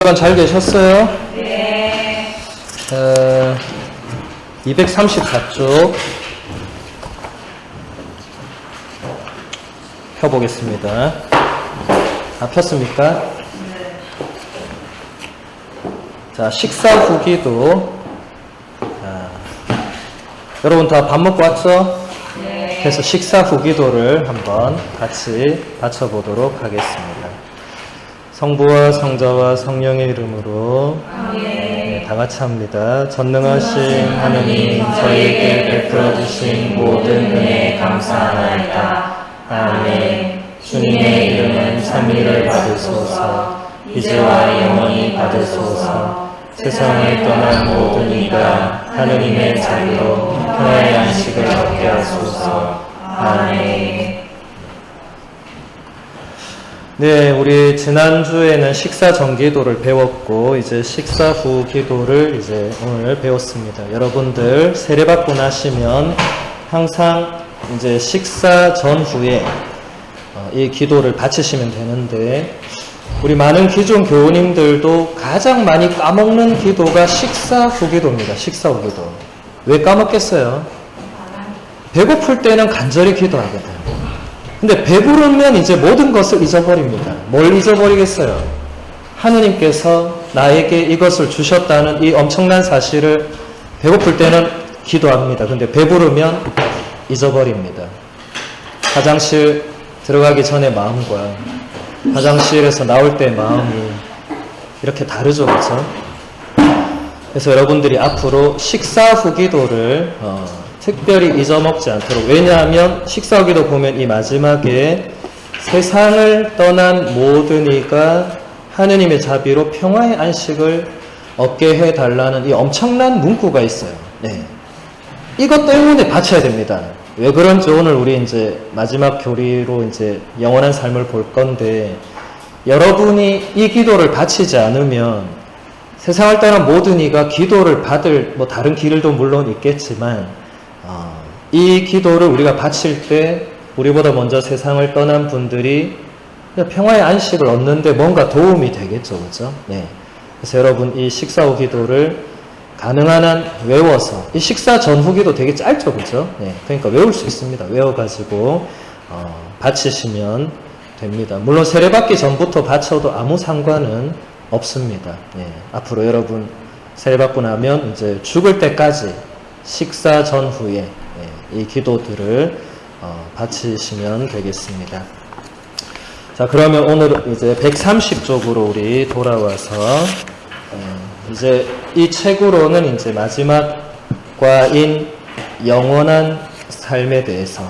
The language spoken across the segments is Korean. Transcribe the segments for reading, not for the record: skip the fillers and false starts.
잘 계셨어요? 네. 234쪽 펴보겠습니다. 다 폈습니까? 네. 자, 식사 후기도. 여러분 다 밥 먹고 왔죠? 네. 그래서 식사 후기도를 한번 같이 받쳐보도록 하겠습니다. 성부와 성자와 성령의 이름으로 네, 다 같이 합니다. 전능하신 하느님, 저희에게 베풀어 주신 모든 은혜에 감사하나이다. 아멘. 주님의 이름은 찬미를 받으소서. 이제와 영원히 받으소서. 세상을 떠난 모든 이가 하느님의 자비로 평화의 안식을 얻게 하소서. 아멘. 네, 우리 지난주에는 식사 전 기도를 배웠고, 이제 식사 후 기도를 이제 오늘 배웠습니다. 여러분들 세례받고 나시면 항상 이제 식사 전후에 이 기도를 바치시면 되는데, 우리 많은 기존 교우님들도 가장 많이 까먹는 기도가 식사 후 기도입니다. 식사 후 기도. 왜 까먹겠어요? 배고플 때는 간절히 기도하거든요. 근데 배부르면 이제 모든 것을 잊어버립니다. 뭘 잊어버리겠어요? 하느님께서 나에게 이것을 주셨다는 이 엄청난 사실을 배고플 때는 기도합니다. 근데 배부르면 잊어버립니다. 화장실 들어가기 전에 마음과 화장실에서 나올 때 마음이 이렇게 다르죠, 그렇죠? 그래서 여러분들이 앞으로 식사 후 기도를 특별히 잊어먹지 않도록. 왜냐하면 식사 후 기도 보면 이 마지막에 세상을 떠난 모든 이가 하느님의 자비로 평화의 안식을 얻게 해달라는 이 엄청난 문구가 있어요. 네. 이것 때문에 바쳐야 됩니다. 왜 그런지 오늘 우리 이제 마지막 교리로 이제 영원한 삶을 볼 건데, 여러분이 이 기도를 바치지 않으면 세상을 떠난 모든 이가 기도를 받을 뭐 다른 길도 물론 있겠지만, 이 기도를 우리가 바칠 때 우리보다 먼저 세상을 떠난 분들이 평화의 안식을 얻는데 뭔가 도움이 되겠죠, 그렇죠? 네. 그래서 여러분 이 식사 후 기도를 가능한 한 외워서, 이 식사 전후 기도 되게 짧죠, 그렇죠? 네. 그러니까 외울 수 있습니다. 외워가지고 바치시면 됩니다. 물론 세례받기 전부터 바쳐도 아무 상관은 없습니다. 네. 앞으로 여러분 세례받고 나면 이제 죽을 때까지 식사 전후에 이 기도들을 바치시면 되겠습니다. 자, 그러면 오늘 이제 130쪽으로 우리 돌아와서 이제 이 책으로는 이제 마지막 과인 영원한 삶에 대해서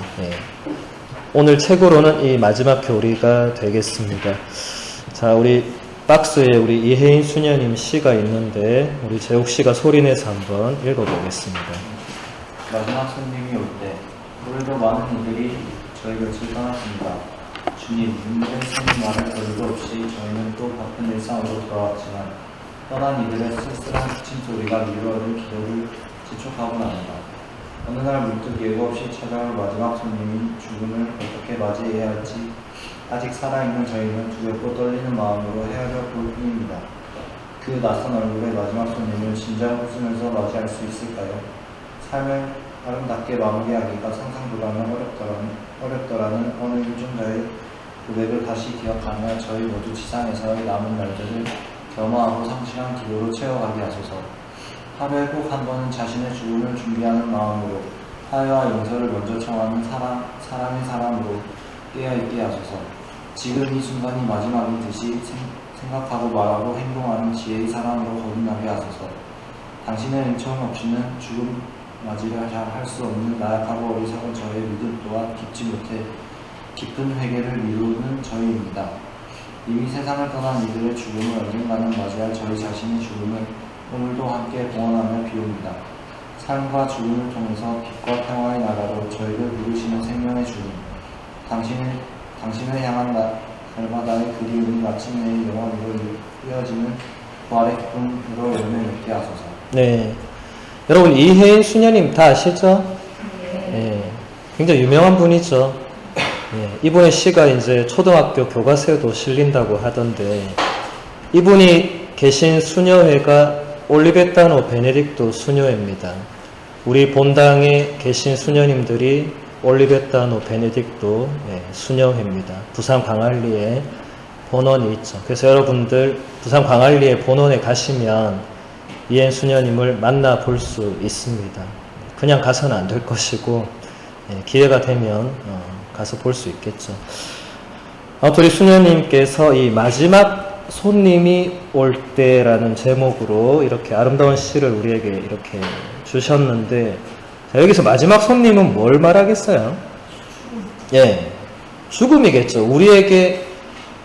오늘 책으로는 이 마지막 교리가 되겠습니다. 자, 우리 박스에 우리 이혜인 수녀님 시가 있는데 우리 재욱 씨가 소리내서 한번 읽어보겠습니다. 마지막 손님이 올 때 오늘도 많은 이들이 저희 곁을 떠났습니다. 주님, 눈물의 손님 말할 여유도 없이 저희는 또 바쁜 일상으로 돌아왔지만 떠난 이들의 쓸쓸한 기침 소리가 미루어질 기도를 지촉하고 납니다. 어느 날 문득 예고 없이 찾아올 마지막 손님인 죽음을 어떻게 맞이해야 할지 아직 살아있는 저희는 두렵고 떨리는 마음으로 헤아려 볼 뿐입니다. 그 낯선 얼굴의 마지막 손님을 진정 웃으면서 맞이할 수 있을까요? 삶을 아름답게 마무리하기가 상상보다는 어렵더라는 어느 일종자의 고백을 다시 기억하며 저희 모두 지상에서의 남은 날들을 겸허하고 성실한 기도로 채워가게 하소서. 하루에 꼭 한 번은 자신의 죽음을 준비하는 마음으로 화해와 용서를 먼저 청하는 사람의 사람으로 깨어있게 하소서. 지금 이 순간이 마지막이듯이 생각하고 말하고 행동하는 지혜의 사람으로 거듭나게 하소서. 당신의 은총 없이는 죽음 맞이를 잘 할 수 없는 나약하고 어리석은 저의 믿음 또한 깊지 못해 깊은 회개를 미루는 저희입니다. 이미 세상을 떠난 이들의 죽음을 언젠가는 맞이할 저희 자신의 죽음을 오늘도 함께 봉헌하며 비웁니다. 삶과 죽음을 통해서 빛과 평화의 나라로 저희를 부르시는 생명의 주님, 당신을 향한 날마다의 그리움이 마침내 영원으로 이어지는 부활의 기쁨으로 열매 맺게 하소서. 네. 여러분 이혜인 수녀님 다 아시죠? 네. 굉장히 유명한 분이죠. 이분의 시가 이제 초등학교 교과서에도 실린다고 하던데, 이분이 계신 수녀회가 올리베타노 베네딕토 수녀회입니다. 우리 본당에 계신 수녀님들이 올리베타노 베네딕토 수녀회입니다. 부산 광안리에 본원이 있죠. 그래서 여러분들 부산 광안리에 본원에 가시면 이엔 수녀님을 만나볼 수 있습니다. 그냥 가서는 안 될 것이고 기회가 되면 가서 볼 수 있겠죠. 우리 수녀님께서 이 마지막 손님이 올 때라는 제목으로 이렇게 아름다운 시를 우리에게 이렇게 주셨는데, 자, 여기서 마지막 손님은 뭘 말하겠어요? 예, 죽음이겠죠. 우리에게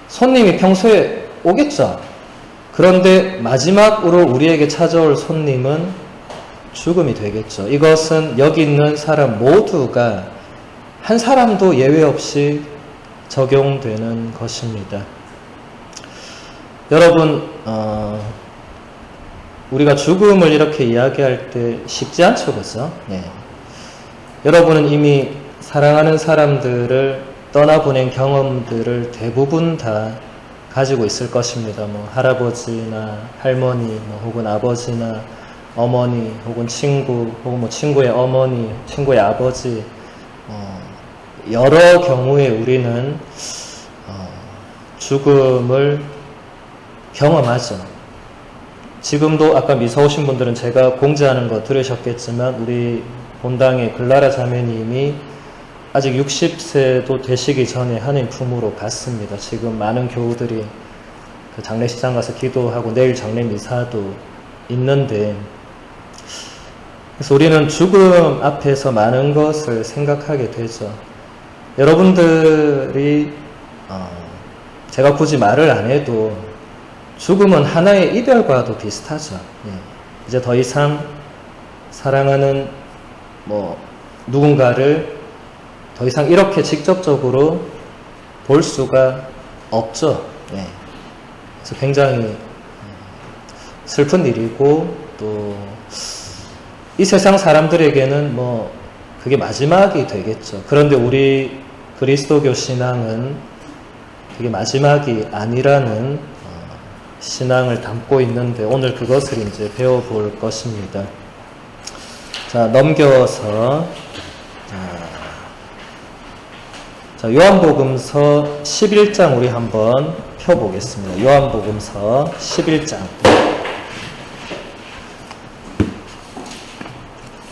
손님이 평소에 오겠죠. 그런데 마지막으로 우리에게 찾아올 손님은 죽음이 되겠죠. 이것은 여기 있는 사람 모두가 한 사람도 예외 없이 적용되는 것입니다. 여러분, 우리가 죽음을 이렇게 이야기할 때 쉽지 않죠, 그죠? 네. 여러분은 이미 사랑하는 사람들을 떠나보낸 경험들을 대부분 다 가지고 있을 것입니다. 뭐 할아버지나 할머니, 혹은 아버지나 어머니, 혹은 친구, 혹은 뭐 친구의 어머니, 친구의 아버지, 여러 경우에 우리는 죽음을 경험하죠. 지금도 아까 미사 오신 분들은 제가 공지하는 거 들으셨겠지만 우리 본당의 글라라 자매님이 아직 60세도 되시기 전에 하나님 품으로 갔습니다. 지금 많은 교우들이 그 장례식장 가서 기도하고 내일 장례 미사도 있는데, 그래서 우리는 죽음 앞에서 많은 것을 생각하게 되죠. 여러분들이 제가 굳이 말을 안 해도 죽음은 하나의 이별과도 비슷하죠. 예. 이제 더 이상 사랑하는 누군가를 더 이상 이렇게 직접적으로 볼 수가 없죠. 예. 그래서 굉장히 슬픈 일이고, 또 이 세상 사람들에게는 그게 마지막이 되겠죠. 그런데 우리 그리스도교 신앙은 그게 마지막이 아니라는 신앙을 담고 있는데, 오늘 그것을 이제 배워볼 것입니다. 자, 넘겨서 요한복음서 11장 우리 한번 펴보겠습니다. 요한복음서 11장.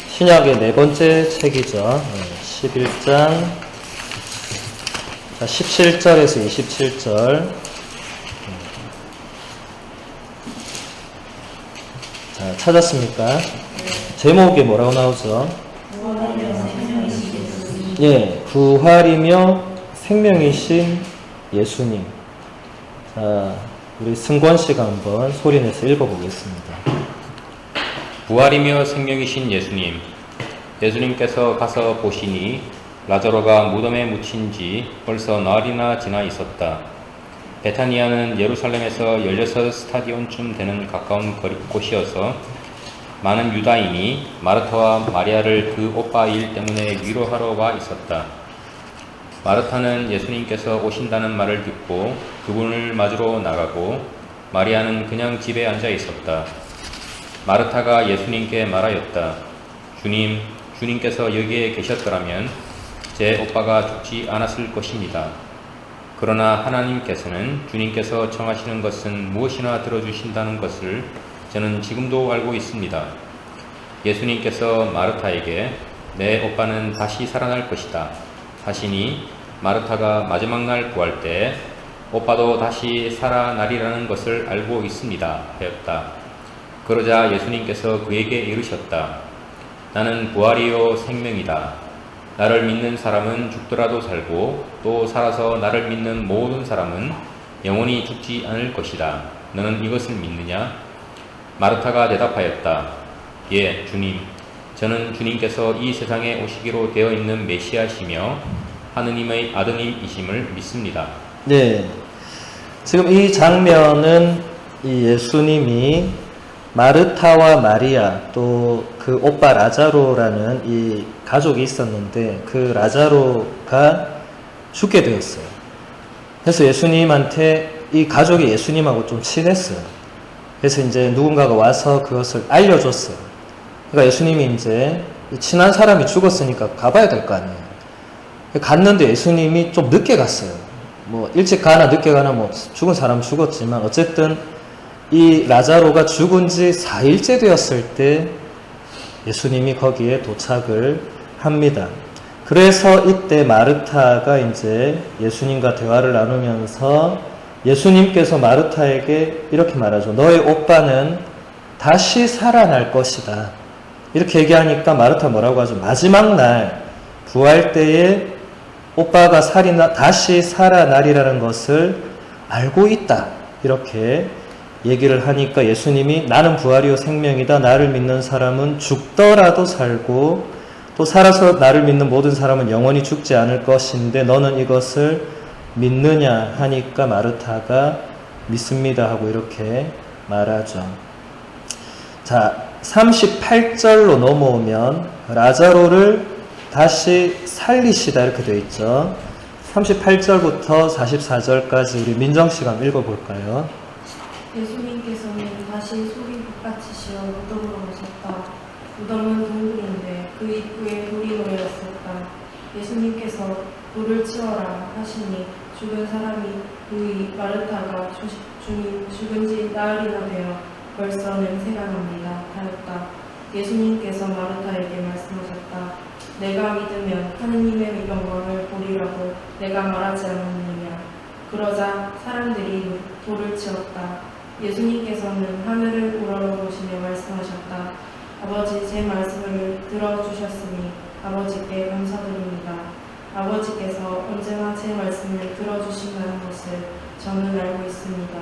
신약의 네 번째 책이죠. 11장 17절에서 27절. 자, 찾았습니까? 제목이 뭐라고 나오죠? 예, 부활이며 생명이신 예수님. 자, 우리 승권 씨가 한번 소리내서 읽어보겠습니다. 부활이며 생명이신 예수님. 예수님께서 가서 보시니 라자로가 무덤에 묻힌 지 벌써 나흘이나 지나 있었다. 베타니아는 예루살렘에서 16스타디온쯤 되는 가까운 곳이어서 많은 유다인이 마르타와 마리아를 그 오빠 일 때문에 위로하러 와 있었다. 마르타는 예수님께서 오신다는 말을 듣고 그분을 맞으러 나가고, 마리아는 그냥 집에 앉아 있었다. 마르타가 예수님께 말하였다. 주님, 주님께서 여기에 계셨더라면 제 오빠가 죽지 않았을 것입니다. 그러나 하나님께서는 주님께서 청하시는 것은 무엇이나 들어주신다는 것을 저는 지금도 알고 있습니다. 예수님께서 마르타에게 내 오빠는 다시 살아날 것이다 하시니, 마르타가 마지막 날 구할 때 오빠도 다시 살아나리라는 것을 알고 있습니다 하였다. 그러자 예수님께서 그에게 이르셨다. 나는 부활이요 생명이다. 나를 믿는 사람은 죽더라도 살고, 또 살아서 나를 믿는 모든 사람은 영원히 죽지 않을 것이다. 너는 이것을 믿느냐? 마르타가 대답하였다. 예, 주님. 저는 주님께서 이 세상에 오시기로 되어 있는 메시아시며 하느님의 아드님이심을 믿습니다. 네. 지금 이 장면은 이 예수님이 마르타와 마리아, 또 그 오빠 라자로라는 이 가족이 있었는데 그 라자로가 죽게 되었어요. 그래서 예수님한테 이 가족이 예수님하고 좀 친했어요. 그래서 이제 누군가가 와서 그것을 알려줬어요. 그러니까 예수님이 이제 친한 사람이 죽었으니까 가봐야 될 거 아니에요. 갔는데 예수님이 좀 늦게 갔어요. 뭐 일찍 가나 늦게 가나 뭐 죽은 사람 죽었지만 어쨌든 이 라자로가 죽은 지 4일째 되었을 때 예수님이 거기에 도착을 합니다. 그래서 이때 마르타가 이제 예수님과 대화를 나누면서 예수님께서 마르타에게 이렇게 말하죠. 너의 오빠는 다시 살아날 것이다. 이렇게 얘기하니까 마르타 뭐라고 하죠? 마지막 날 부활 때에 오빠가 다시 살아나리라는 것을 알고 있다. 이렇게 얘기를 하니까 예수님이 나는 부활이요 생명이다. 나를 믿는 사람은 죽더라도 살고 또 살아서 나를 믿는 모든 사람은 영원히 죽지 않을 것인데 너는 이것을 믿느냐 하니까 마르타가 믿습니다 하고 이렇게 말하죠. 자, 38절로 넘어오면 라자로를 다시 살리시다 이렇게 되어 있죠. 38절부터 44절까지 우리 민정씨가 한번 읽어볼까요? 예수님께서는 다시 속이 북받치시어 무덤으로 오셨다. 무덤은 동굴인데 그 입구에 돌이 놓여있었다. 예수님께서 돌을 치워라 하시니 죽은 사람이 누이 마르타가 주님 죽은 지 나흘이나 되어 벌써 냄새가 납니다 하였다. 예수님께서 마르타에게 말씀하셨다. 내가 믿으면 하느님의 영광을 보리라고 내가 말하지 않았느냐. 그러자 사람들이 돌을 치웠다. 예수님께서는 하늘을 우러러보시며 말씀하셨다. 아버지 제 말씀을 들어주셨으니 아버지께 감사드립니다. 아버지께서 언제나 제 말씀을 들어주신다는 것을 저는 알고 있습니다.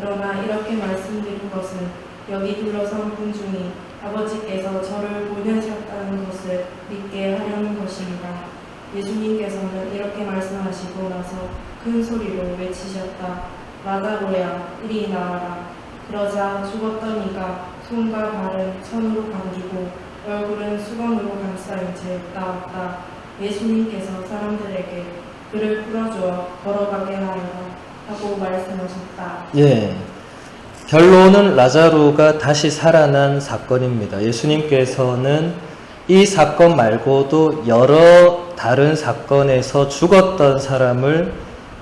그러나 이렇게 말씀드린 것은 여기 둘러선 분 중에 아버지께서 저를 보내셨다는 것을 믿게 하려는 것입니다. 예수님께서는 이렇게 말씀하시고 나서 큰 소리로 외치셨다. 라자로야 이리 나와라. 그러자 죽었던 이가 손과 발은 천으로 감기고 얼굴은 수건으로 감싸인 채 나왔다. 예수님께서 사람들에게 그를 풀어주어 걸어가게 하여라 하고 말씀하셨다. 예. 결론은 라자로가 다시 살아난 사건입니다. 예수님께서는 이 사건 말고도 여러 다른 사건에서 죽었던 사람을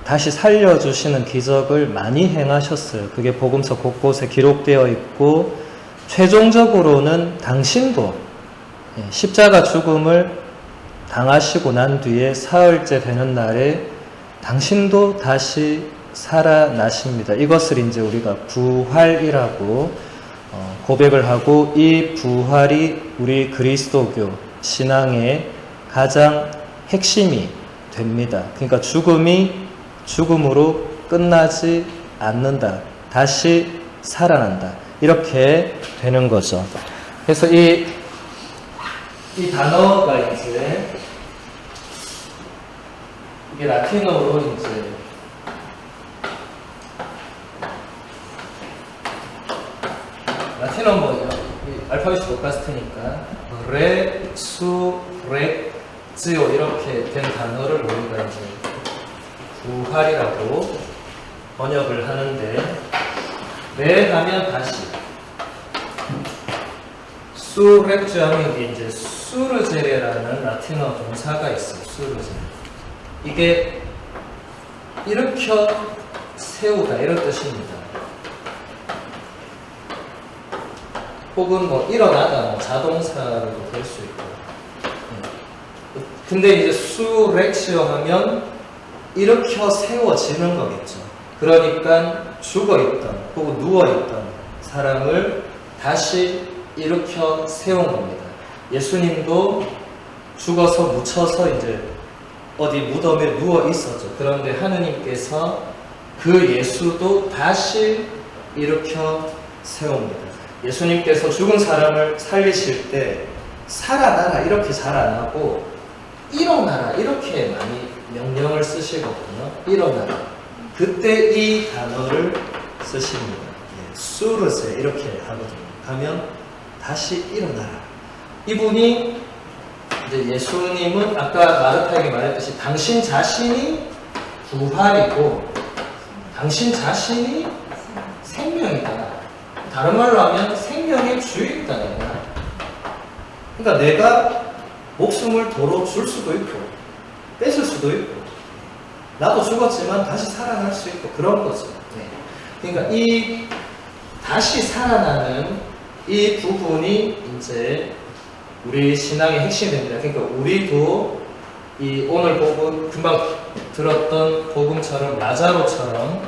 다시 살려주시는 기적을 많이 행하셨어요. 그게 복음서 곳곳에 기록되어 있고 최종적으로는 당신도 십자가 죽음을 당하시고 난 뒤에 사흘째 되는 날에 당신도 다시 살아나십니다. 이것을 이제 우리가 부활이라고 고백을 하고 이 부활이 우리 그리스도교 신앙의 가장 핵심이 됩니다. 그러니까 죽음이 죽음으로 끝나지 않는다. 다시 살아난다. 이렇게 되는 거죠. 그래서 이 단어가 이제 이게 라틴어로 이제 라틴어 뭐죠? 알파벳이 똑같을 테니까 레수렉지오 이렇게 된 단어를 우리가 이제 부활이라고 번역을 하는데 레 하면 다시 수렉주 하면 이게 이제 수르제레라는 라틴어 동사가 있어요. 수르제레. 이게 일으켜 세우다 이런 뜻입니다. 혹은 뭐 일어나다 뭐 자동사로도 될 수 있고. 근데 이제 수렉시오 하면 일으켜 세워지는 거겠죠. 그러니까 죽어있던 혹은 누워있던 사람을 다시 일으켜 세운 겁니다. 예수님도 죽어서 묻혀서 이제 어디 무덤에 누워 있었죠. 그런데 하느님께서 그 예수도 다시 일으켜 세웁니다. 예수님께서 죽은 사람을 살리실 때 살아나라 이렇게 잘 안 하고 일어나라 이렇게 많이 명령을 쓰시거든요. 일어나라. 그때 이 단어를 쓰십니다. 수르세 이렇게 하거든요. 하면 다시 일어나라. 이분이 이제 예수님은 아까 마르타에게 말했듯이 당신 자신이 부활이고 당신 자신이 생명이다. 다른 말로 하면 생명의 주인이다는 거야. 그러니까 내가 목숨을 도로 줄 수도 있고 뺏을 수도 있고 나도 죽었지만 다시 살아날 수 있고 그런 거죠. 네. 그러니까 이 다시 살아나는 이 부분이 이제 우리 신앙의 핵심이 됩니다. 그러니까 우리도 이 오늘 복음 금방 들었던 복음처럼 라자로처럼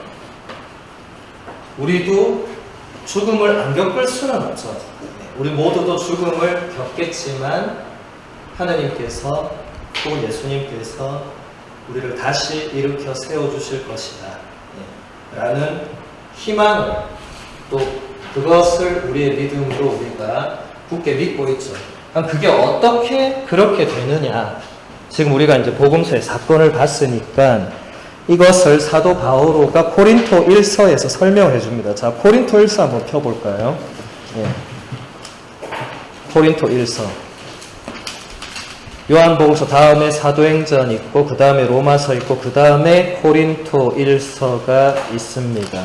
우리도 죽음을 안 겪을 수는 없죠. 우리 모두도 죽음을 겪겠지만 하나님께서 또 예수님께서 우리를 다시 일으켜 세워주실 것이다 라는 희망을 또 그것을 우리의 믿음으로 우리가 굳게 믿고 있죠. 그게 어떻게 그렇게 되느냐, 지금 우리가 이제 복음서의 사건을 봤으니까 이것을 사도 바오로가 코린토 1서에서 설명을 해줍니다. 자, 코린토 1서 한번 펴볼까요? 네. 코린토 1서. 요한복음서 다음에 사도행전 있고 그 다음에 로마서 있고 그 다음에 코린토 1서가 있습니다.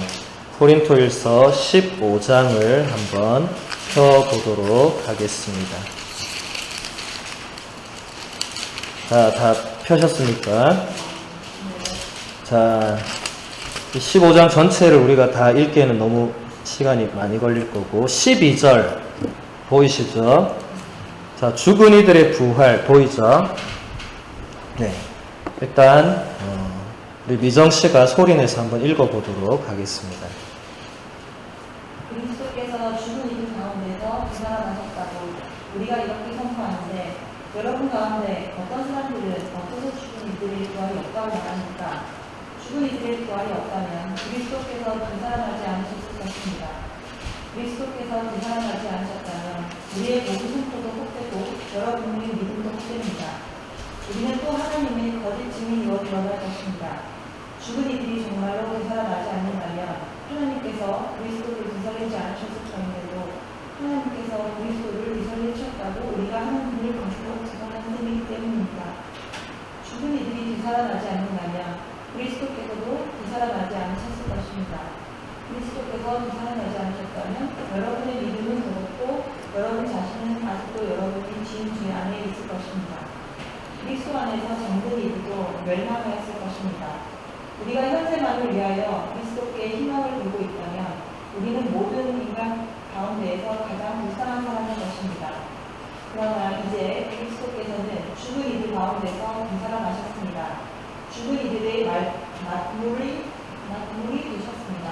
코린토 1서 15장을 한번 펴보도록 하겠습니다. 자, 다 펴셨습니까? 자, 15장 전체를 우리가 다 읽기에는 너무 시간이 많이 걸릴 거고 12절 보이시죠? 자, 죽은 이들의 부활 보이죠? 네, 일단 우리 미정씨가 소리내서 한번 읽어보도록 하겠습니다. 그리스도께서 죽은 이들 가운데서 부활하셨다고 우리가 이렇게 선포하는데 여러분 가운데 어떤 사람들은 어째서 죽은 이들의 부활이 없다고 말합니까? 죽은 이들의 부활이 없다면 그리스도께서 부활하지 않으셨을 것입니다. 그리스도께서 부활하지 않으셨다면 우리의 복음 선포도 헛되고 여러분의 믿음도 헛됩니다. 우리는 또 하나님의 거짓 증인으로 드러날 것입니다. 죽은 이들이 정말로 부활하지 않는다면 하나님께서 그리스도를 부활하지 않으셨을 터인데도 하나님께서 그리스도를 부활하셨다고 우리가 하는 분을 거꾸로 증언하는 셈이기 때문입니다. 죽은 이들이 부활하지 않는다면 그리스도께서도 부활하지 않으셨을 것입니다. 그리스도께서 부활하지 않으셨다면 여러분의 믿음은 더럽고 여러분 자신은 아직도 여러분이 지은 죄 안에 있을 것입니다. 그리스도 안에서 정든 이들도 멸망하였을 것입니다. 우리가 현세만을 위하여 그리스도께 희망을 두고 있다면 우리는 모든 인간 가운데에서 가장 불쌍한 사람일 것입니다. 그러나 이제 그리스도께서는 죽은 이들 가운데서 부활하셨습니다. 죽은 이들의 만물이 되셨습니다.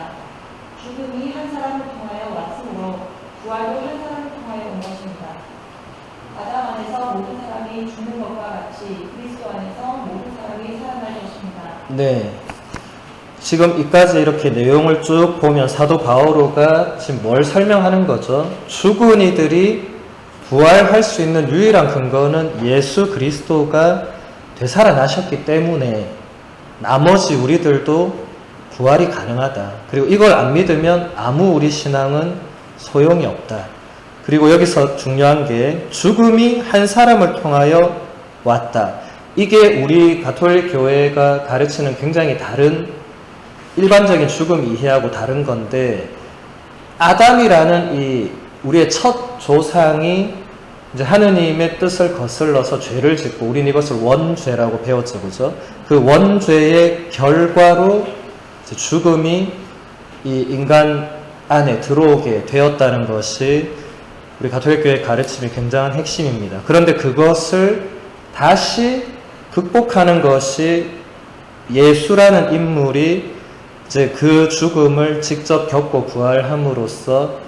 죽음이 한 사람을 통하여 왔으므로 부활도 한 사람을 통하여 온 것입니다. 아담 안에서 모든 사람이 죽는 것과 같이 그리스도 안에서 모든 사람이 살아날 것입니다. 네. 지금 이까지 이렇게 내용을 쭉 보면 사도 바오로가 지금 뭘 설명하는 거죠? 죽은 이들이 부활할 수 있는 유일한 근거는 예수 그리스도가 되살아나셨기 때문에 나머지 우리들도 부활이 가능하다. 그리고 이걸 안 믿으면 아무 우리 신앙은 소용이 없다. 그리고 여기서 중요한 게 죽음이 한 사람을 통하여 왔다. 이게 우리 가톨릭 교회가 가르치는 굉장히 다른 일반적인 죽음 이해하고 다른 건데, 아담이라는 이 우리의 첫 조상이 이제 하느님의 뜻을 거슬러서 죄를 짓고, 우리는 이것을 원죄라고 배웠죠, 그죠? 그 원죄의 결과로 이제 죽음이 이 인간 안에 들어오게 되었다는 것이 우리 가톨릭 교회의 가르침이 굉장한 핵심입니다. 그런데 그것을 다시 극복하는 것이 예수라는 인물이 이제 그 죽음을 직접 겪고 부활함으로써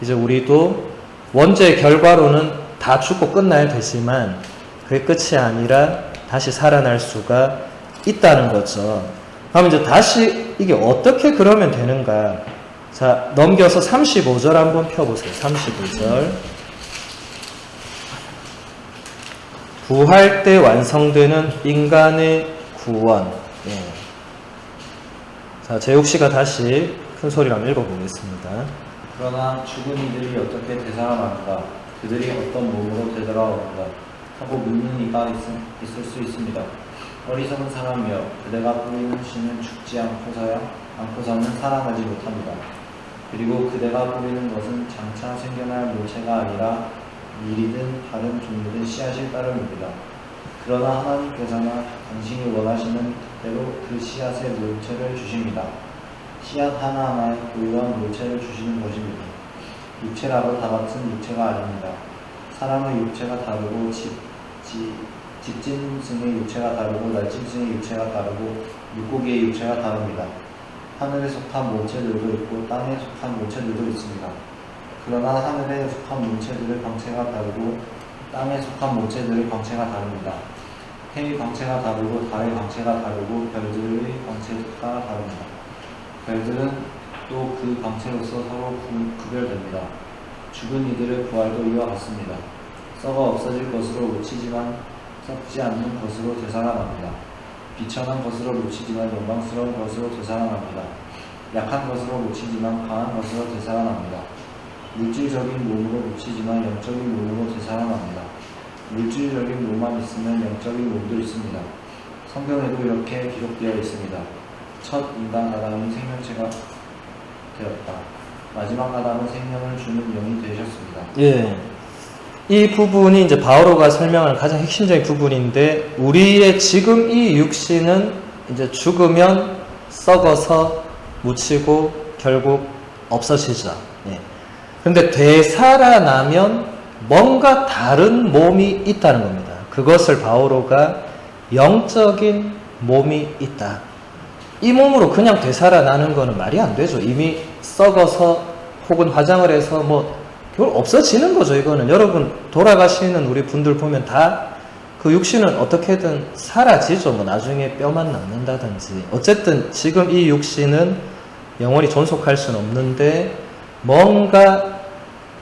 이제 우리도 원죄의 결과로는 다 죽고 끝나야 되지만 그게 끝이 아니라 다시 살아날 수가 있다는 거죠. 그럼 이제 다시 이게 어떻게 그러면 되는가? 자, 넘겨서 35절 한번 펴보세요. 35절. 부활 때 완성되는 인간의 구원. 예. 자, 재욱씨가 다시 큰 소리로 한번 읽어보겠습니다. 그러나 죽은 이들이 어떻게 되살아날까? 그들이 어떤 몸으로 되돌아올까? 하고 묻는 이가 있을 수 있습니다. 어리석은 사람이여, 그대가 뿌리는 씨는 죽지 않고서는 살아나지 못합니다. 그리고 그대가 뿌리는 것은 장차 생겨날 모체가 아니라 밀이든 다른 종류든 씨앗일 따름입니다. 그러나 하나님께서는 당신이 원하시는 대로 그 씨앗의 모체를 주십니다. 씨앗 하나하나에 고유한 모체를 주시는 것입니다. 육체라도 다 같은 육체가 아닙니다. 사람의 육체가 다르고 집짐승의 육체가 다르고 날짐승의 육체가 다르고 물고기의 육체가 다릅니다. 하늘에 속한 모체들도 있고 땅에 속한 모체들도 있습니다. 그러나 하늘에 속한 모체들의 광채가 다르고 땅에 속한 모체들의 광채가 다릅니다. 해의 광채가 다르고 달의 광채가 다르고 별들의 광채가 다릅니다. 별들은 또 그 광채로서 서로 구별됩니다. 죽은 이들의 부활도 이와 같습니다. 썩어 없어질 것으로 묻히지만 썩지 않는 것으로 되살아납니다. 비천한 것으로 묻히지만 영광스러운 것으로 되살아납니다. 약한 것으로 묻히지만 강한 것으로 되살아납니다. 물질적인 몸으로 묻히지만 영적인 몸으로 되살아납니다. 물질적인 몸만 있으면 영적인 몸도 있습니다. 성경에도 이렇게 기록되어 있습니다. 첫 인간 아담이 생명체가 되었다. 마지막 아담은 생명을 주는 영이 되셨습니다. 예. 이 부분이 이제 바오로가 설명하는 가장 핵심적인 부분인데, 우리의 지금 이 육신은 이제 죽으면 썩어서 묻히고 결국 없어지죠. 예. 그런데 되살아나면 뭔가 다른 몸이 있다는 겁니다. 그것을 바오로가 영적인 몸이 있다. 이 몸으로 그냥 되살아나는 거는 말이 안 되죠. 이미 썩어서 혹은 화장을 해서 결국 없어지는 거죠. 이거는 여러분 돌아가시는 우리 분들 보면 다 그 육신은 어떻게든 사라지죠. 나중에 뼈만 남는다든지. 어쨌든 지금 이 육신은 영원히 존속할 수는 없는데 뭔가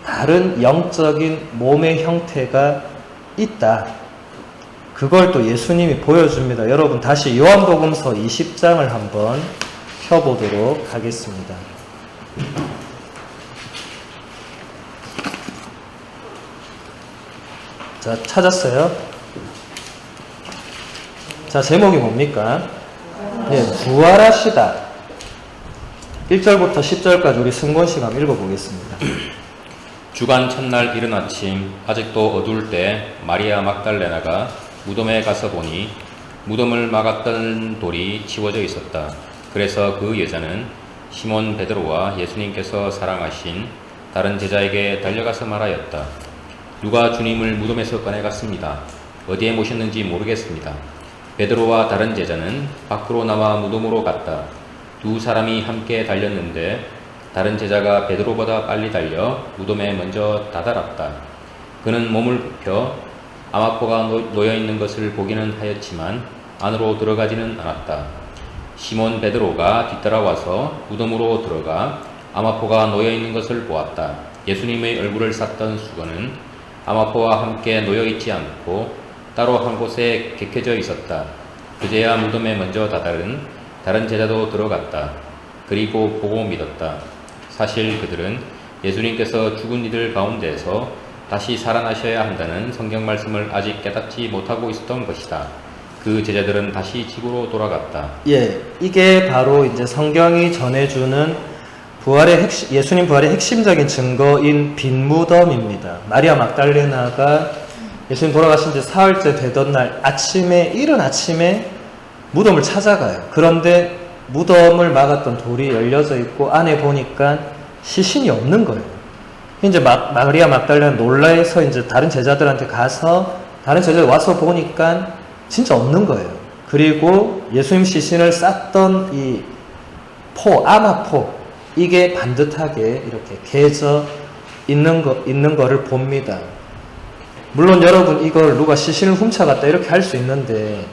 다른 영적인 몸의 형태가 있다. 그걸 또 예수님이 보여줍니다. 여러분 다시 요한복음서 20장을 한번 펴보도록 하겠습니다. 자, 찾았어요? 자, 제목이 뭡니까? 네, 부활하시다. 1절부터 10절까지 우리 승곤씨가 한번 읽어보겠습니다. 주간 첫날 이른 아침 아직도 어두울 때 마리아 막달레나가 무덤에 가서 보니 무덤을 막았던 돌이 치워져 있었다. 그래서 그 여자는 시몬 베드로와 예수님께서 사랑하신 다른 제자에게 달려가서 말하였다. 누가 주님을 무덤에서 꺼내갔습니다. 어디에 모셨는지 모르겠습니다. 베드로와 다른 제자는 밖으로 나와 무덤으로 갔다. 두 사람이 함께 달렸는데 다른 제자가 베드로보다 빨리 달려 무덤에 먼저 다다랐다. 그는 몸을 굽혀 암화포가 놓여있는 것을 보기는 하였지만 안으로 들어가지는 않았다. 시몬 베드로가 뒤따라와서 무덤으로 들어가 암화포가 놓여있는 것을 보았다. 예수님의 얼굴을 쌌던 수건은 암화포와 함께 놓여있지 않고 따로 한 곳에 객해져 있었다. 그제야 무덤에 먼저 다다른 다른 제자도 들어갔다. 그리고 보고 믿었다. 사실 그들은 예수님께서 죽은 이들 가운데에서 다시 살아나셔야 한다는 성경 말씀을 아직 깨닫지 못하고 있었던 것이다. 그 제자들은 다시 집으로 돌아갔다. 예, 이게 바로 이제 성경이 전해주는 예수님 부활의 핵심적인 증거인 빈 무덤입니다. 마리아 막달레나가 예수님 돌아가신 지 사흘째 되던 날 이른 아침에 무덤을 찾아가요. 그런데 무덤을 막았던 돌이 열려져 있고 안에 보니까 시신이 없는 거예요. 이제 마리아 막달레나 놀라서 이제 다른 제자들한테 가서 다른 제자들 와서 보니까 진짜 없는 거예요. 그리고 예수님 시신을 쌌던 이 암화포, 이게 반듯하게 이렇게 개져 있는 거를 봅니다. 물론 여러분 이걸 누가 시신을 훔쳐갔다 이렇게 할 수 있는데,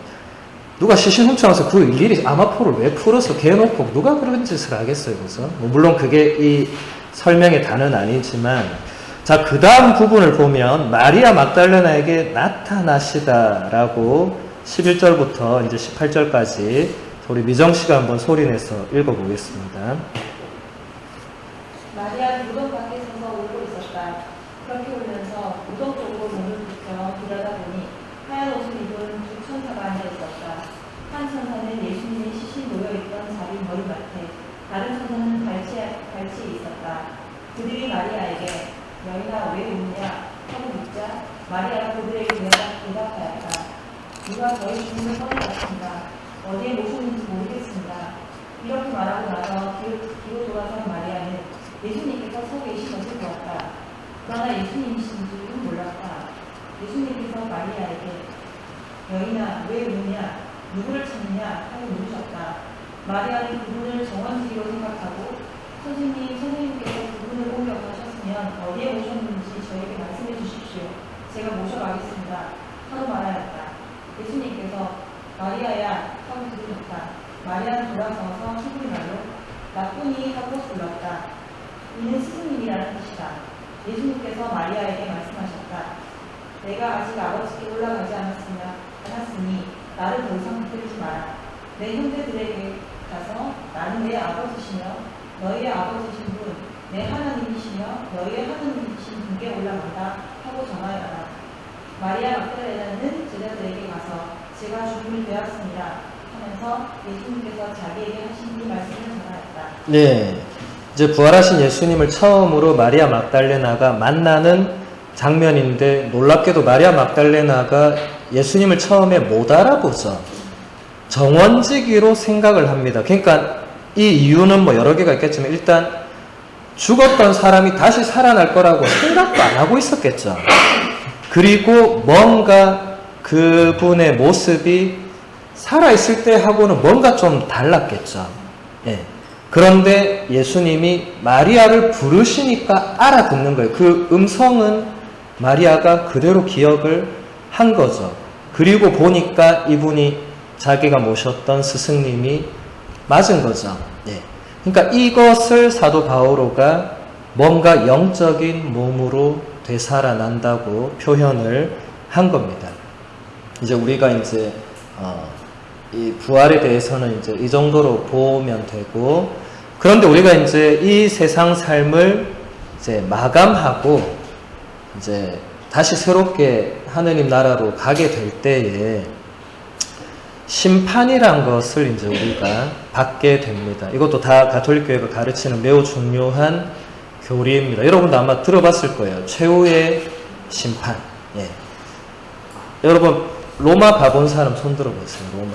누가 시신 훔쳐가서 그 일일이 암화포를 왜 풀어서 개놓고 누가 그런 짓을 하겠어요, 그래서? 물론 그게 이 설명의 단은 아니지만, 자, 그 다음 부분을 보면 마리아 막달레나에게 나타나시다라고 11절부터 이제 18절까지 우리 미정 씨가 한번 소리내서 읽어보겠습니다. 마리아 무덤 밖에 서서 울고 있었다. 그렇게 울면서 무덤 쪽으로 몸을 굽혀 들여다보니 하얀 옷을 입은 두 천사가 앉아 있었다. 한 천사는 예수님의 시신 놓여있던 자리 머리맡에, 다른 천사는 발치에 있었다. 그들이 마리아에게 여인아 왜 웃느냐 하고 묻자 마리아가 그들에게 대답하였다. 누가 저희 주님을 꺼내갔습니다. 어디에 모셨는지 모르겠습니다. 이렇게 말하고 나서 뒤로 돌아선 마리아는 예수님께서 서 계신 것을 보았다. 그러나 예수님이신 줄은 몰랐다. 예수님께서 마리아에게 여인아 왜 우느냐 누구를 찾느냐 하고 물으셨다. 마리아는 그분을 정원지기로 생각하고 선생님께서 그분을 공격하셨으면 어디에 모셨는지 저에게 말씀해 주십시오. 제가 모셔가겠습니다. 하고 말하였다. 예수님께서 마리아야 하고 부르셨다. 마리아는 돌아서서 히브리 말로 라꾸니 하고 불렀다. 이는 스승님이라는 뜻이다. 예수님께서 마리아에게 말씀하셨다. 내가 아직 아버지께 올라가지 않았으니 나를 더 이상 붙들지 마라. 내 형제들에게 가서 나는 내 아버지시며 너희의 아버지신 분, 내 하나님이시며 너희의 하나님이신 분께 올라간다 하고 전하여라. 마리아 막달레나는 제자들에게 가서 제가 죽음을 되었습니다 하면서 예수님께서 자기에게 하신 이 말씀을 전하였다. 네, 이제 부활하신 예수님을 처음으로 마리아 막달레나가 만나는 장면인데 놀랍게도 마리아 막달레나가 예수님을 처음에 못 알아보죠. 정원지기로 생각을 합니다. 그러니까 이 이유는 뭐 여러 개가 있겠지만 일단 죽었던 사람이 다시 살아날 거라고 생각도 안 하고 있었겠죠. 그리고 뭔가 그분의 모습이 살아있을 때 하고는 뭔가 좀 달랐겠죠. 예. 그런데 예수님이 마리아를 부르시니까 알아듣는 거예요. 그 음성은 마리아가 그대로 기억을 한 거죠. 그리고 보니까 이분이 자기가 모셨던 스승님이 맞은 거죠. 예. 그러니까 이것을 사도 바오로가 뭔가 영적인 몸으로 되살아난다고 표현을 한 겁니다. 이제 우리가 이제 이 부활에 대해서는 이제 이 정도로 보면 되고, 그런데 우리가 이제 이 세상 삶을 이제 마감하고 이제 다시 새롭게 하느님 나라로 가게 될 때에 심판이란 것을 이제 우리가 받게 됩니다. 이것도 다 가톨릭 교회가 가르치는 매우 중요한 교리입니다. 여러분도 아마 들어봤을 거예요. 최후의 심판. 예. 여러분 로마 봐본 사람 손 들어보세요. 로마.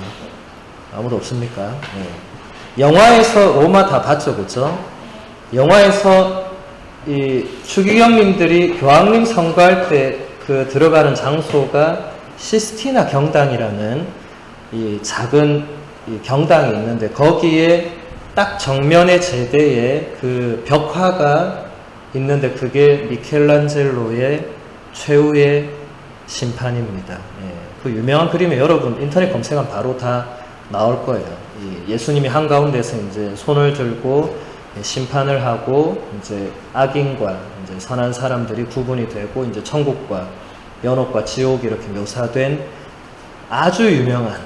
아무도 없습니까? 예. 영화에서 로마 다 봤죠, 그죠? 영화에서 이 추기경님들이 교황님 선거할 때 그 들어가는 장소가 시스티나 경당이라는 이 작은 이 경당이 있는데 거기에 딱 정면의 제대에 그 벽화가 있는데 그게 미켈란젤로의 최후의 심판입니다. 예. 그 유명한 그림에 여러분 인터넷 검색하면 바로 다 나올 거예요. 예수님이 한가운데서 이제 손을 들고 심판을 하고 이제 악인과 이제 선한 사람들이 구분이 되고 이제 천국과 연옥과 지옥이 이렇게 묘사된 아주 유명한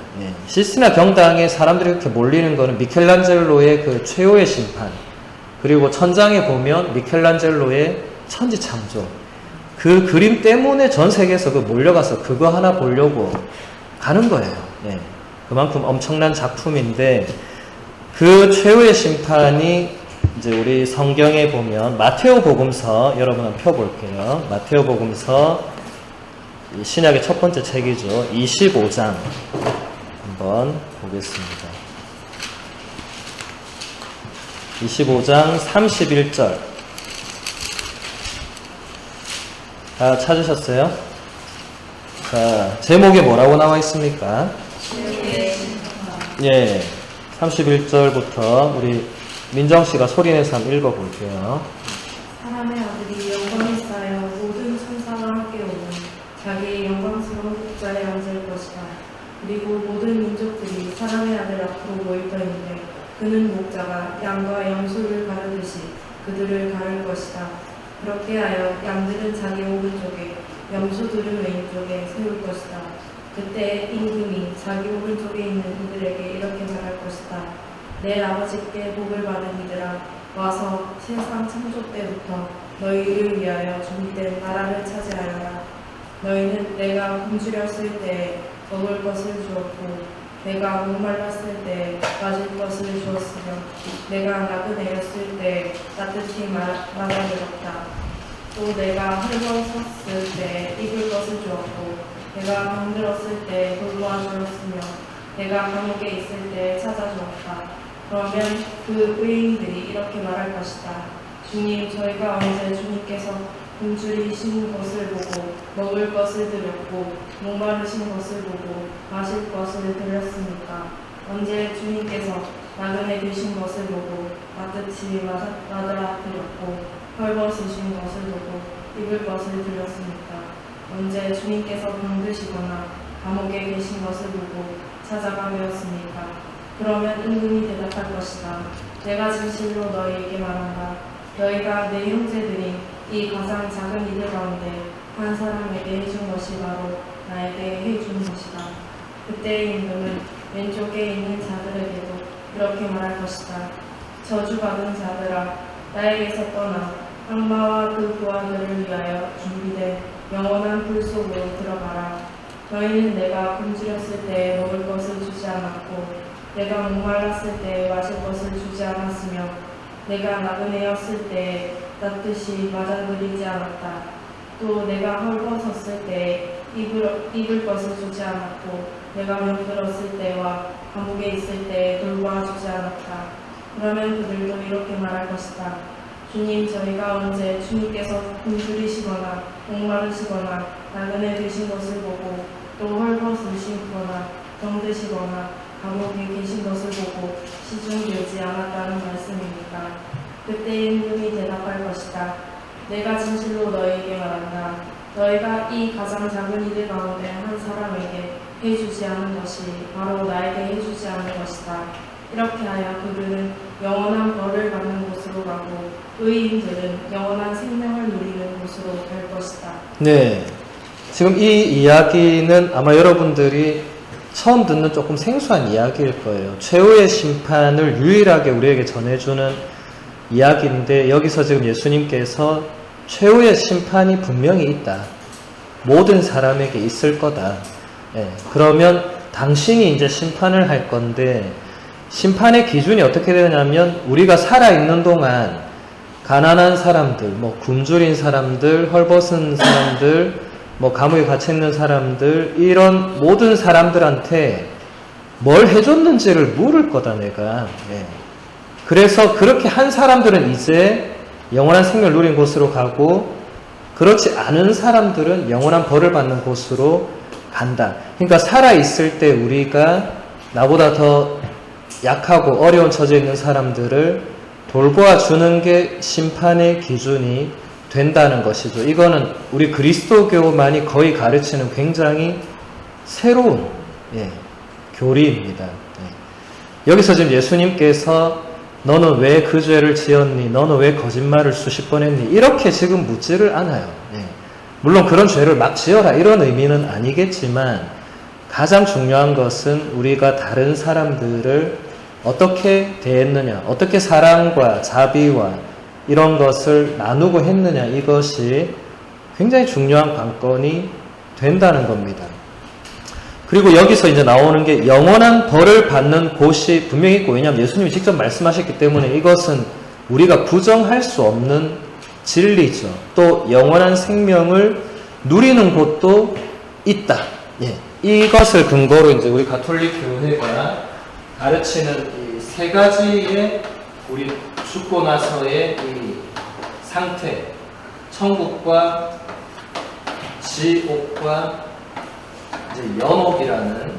시스티나 경당에 사람들이 이렇게 몰리는 거는 미켈란젤로의 그 최후의 심판, 그리고 천장에 보면 미켈란젤로의 천지창조, 그 그림 때문에 전 세계에서 그 몰려가서 그거 하나 보려고 가는 거예요. 예. 그만큼 엄청난 작품인데 그 최후의 심판이 이제 우리 성경에 보면 마테오 복음서 여러분 한번 펴볼게요. 마테오 복음서 신약의 첫 번째 책이죠. 25장 한번 보겠습니다. 25장 31절 다 찾으셨어요? 자, 제목에 뭐라고 나와 있습니까? 예, 31절부터 우리 민정씨가 소리내서 한번 읽어볼게요. 사람의 아들이 영광에 쌓여 모든 천사와 함께 오는 자기의 영광스러운 국자에 앉을 것이다. 그리고 모든 민족들이 사람의 아들 앞으로 모일 터인데 그는 목자가 양과 염소를 가르듯이 그들을 가를 것이다. 그렇게 하여 양들은 자기 오른쪽에 염소들은 왼쪽에 세울 것이다. 그때 임금이 자기 오른쪽에 있는 이들에게 이렇게 말할 것이다. 내 아버지께 복을 받은 이들아, 와서 세상 창조 때부터 너희를 위하여 준비된 나라를 차지하여라. 너희는 내가 굶주렸을 때에 먹을 것을 주었고 내가 목말랐을 때 마실 것을 주었으며 내가 나그네였을 때 따뜻히 맞아들었다. 또 내가 헐벗었을 때 입을 것을 주었고 내가 병들었을 때 돌보아 주었으며 내가 감옥에 있을 때 찾아주었다. 그러면 그 의인들이 이렇게 말할 것이다. 주님, 저희가 언제 주님께서 굶주리신 것을 보고 먹을 것을 드렸고 목마르신 것을 보고 마실 것을 드렸습니까? 언제 주님께서 나그네 되신 것을 보고 따뜻히 맞아드렸고 헐벗으신 것을 보고 입을 것을 드렸습니까? 언제 주님께서 병드시거나 감옥에 계신 것을 보고 찾아가되었습니까? 그러면 은근히 대답할 것이다. 내가 진실로 너희에게 말한다. 너희가 내 형제들인 이 가장 작은 이들 가운데 한 사람에게 해준 것이 바로 나에게 해준 것이다. 그때의 임금은 왼쪽에 있는 자들에게도 이렇게 말할 것이다. 저주받은 자들아, 나에게서 떠나 악마와 그 부하들을 위하여 준비된 영원한 불 속으로 들어가라. 너희는 내가 굶주렸을 때 먹을 것을 주지 않았고 내가 목말랐을 때 마실 것을 주지 않았으며 내가 나그네였을 때 따뜻이 맞아들이지 않았다. 또 내가 헐벗었을 때 입을 것을 주지 않았고 내가 병들었을 때와 감옥에 있을 때 돌보아 주지 않았다. 그러면 그들도 이렇게 말할 것이다. 주님, 저희가 언제 주님께서 굶주리시거나 목마르시거나 나그네 되신 것을 보고 또 헐벗으시거나 병드시거나 감옥에 계신 것을 보고 시중되지 않았다는 말씀입니까? 그때 임금이 대답할 것이다. 내가 진실로 너희에게 말한다. 너희가 이 가장 작은 이들 가운데 한 사람에게 해주지 않은 것이 바로 나에게 해주지 않은 것이다. 이렇게 하여 그들은 영원한 벌을 받는 곳으로 가고 의인들은 영원한 생명을 누리는 곳으로 갈 것이다. 네. 지금 이 이야기는 아마 여러분들이 처음 듣는 조금 생소한 이야기일 거예요. 최후의 심판을 유일하게 우리에게 전해주는 이야기인데 여기서 지금 예수님께서 최후의 심판이 분명히 있다. 모든 사람에게 있을 거다. 예, 그러면 당신이 이제 심판을 할 건데 심판의 기준이 어떻게 되냐면 우리가 살아있는 동안 가난한 사람들, 굶주린 사람들, 헐벗은 사람들, 감옥에 갇혀있는 사람들 이런 모든 사람들한테 뭘 해줬는지를 물을 거다 내가. 예. 그래서 그렇게 한 사람들은 이제 영원한 생명을 누린 곳으로 가고 그렇지 않은 사람들은 영원한 벌을 받는 곳으로 간다. 그러니까 살아있을 때 우리가 나보다 더 약하고 어려운 처지에 있는 사람들을 돌보아 주는 게 심판의 기준이 된다는 것이죠. 이거는 우리 그리스도교만이 거의 가르치는 굉장히 새로운 교리입니다. 여기서 지금 예수님께서 너는 왜 그 죄를 지었니? 너는 왜 거짓말을 수십 번 했니? 이렇게 지금 묻지를 않아요. 물론 그런 죄를 막 지어라 이런 의미는 아니겠지만 가장 중요한 것은 우리가 다른 사람들을 어떻게 대했느냐, 어떻게 사랑과 자비와 이런 것을 나누고 했느냐, 이것이 굉장히 중요한 관건이 된다는 겁니다. 그리고 여기서 이제 나오는 게 영원한 벌을 받는 곳이 분명히 있고, 왜냐하면 예수님이 직접 말씀하셨기 때문에 이것은 우리가 부정할 수 없는 진리죠. 또 영원한 생명을 누리는 곳도 있다. 이것을 근거로 이제 우리 가톨릭 교회가 가르치는 이 세 가지의 우리 죽고 나서의 이 상태, 천국과 지옥과 이제 연옥이라는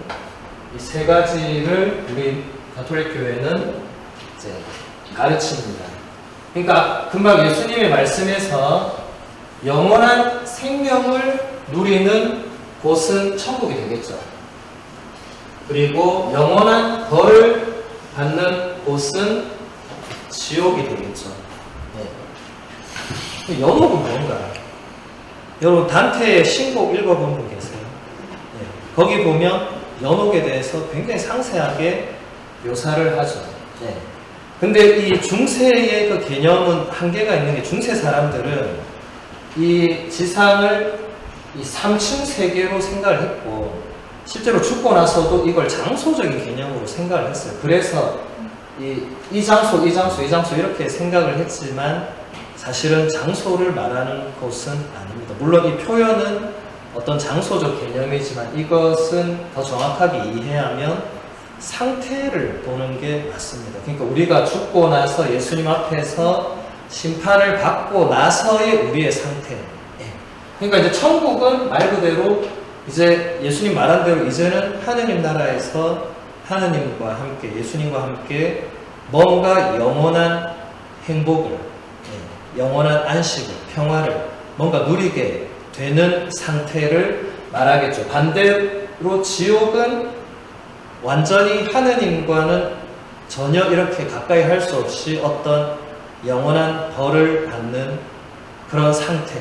이 세 가지를 우리 가톨릭 교회는 이제 가르칩니다. 그러니까 금방 예수님의 말씀에서 영원한 생명을 누리는 곳은 천국이 되겠죠. 그리고 영원한 벌을 받는 곳은 지옥이 되겠죠. 연옥은 뭔가? 여러분 단테의 신곡 읽어본 분 계세요? 거기 보면 연옥에 대해서 굉장히 상세하게 묘사를 하죠. 근데 이 중세의 그 개념은 한계가 있는 게, 중세 사람들은 이 지상을 이 3층 세계로 생각을 했고 실제로 죽고 나서도 이걸 장소적인 개념으로 생각을 했어요. 그래서 이 장소 이렇게 생각을 했지만 사실은 장소를 말하는 것은 아닙니다. 물론 이 표현은 어떤 장소적 개념이지만 이것은 더 정확하게 이해하면 상태를 보는 게 맞습니다. 그러니까 우리가 죽고 나서 예수님 앞에서 심판을 받고 나서의 우리의 상태. 그러니까 이제 천국은 말 그대로 이제 예수님 말한 대로 이제는 하느님 나라에서 하느님과 함께 예수님과 함께 뭔가 영원한 행복을, 영원한 안식을, 평화를 뭔가 누리게 되는 상태를 말하겠죠. 반대로 지옥은 완전히 하느님과는 전혀 이렇게 가까이 할 수 없이 어떤 영원한 벌을 받는 그런 상태.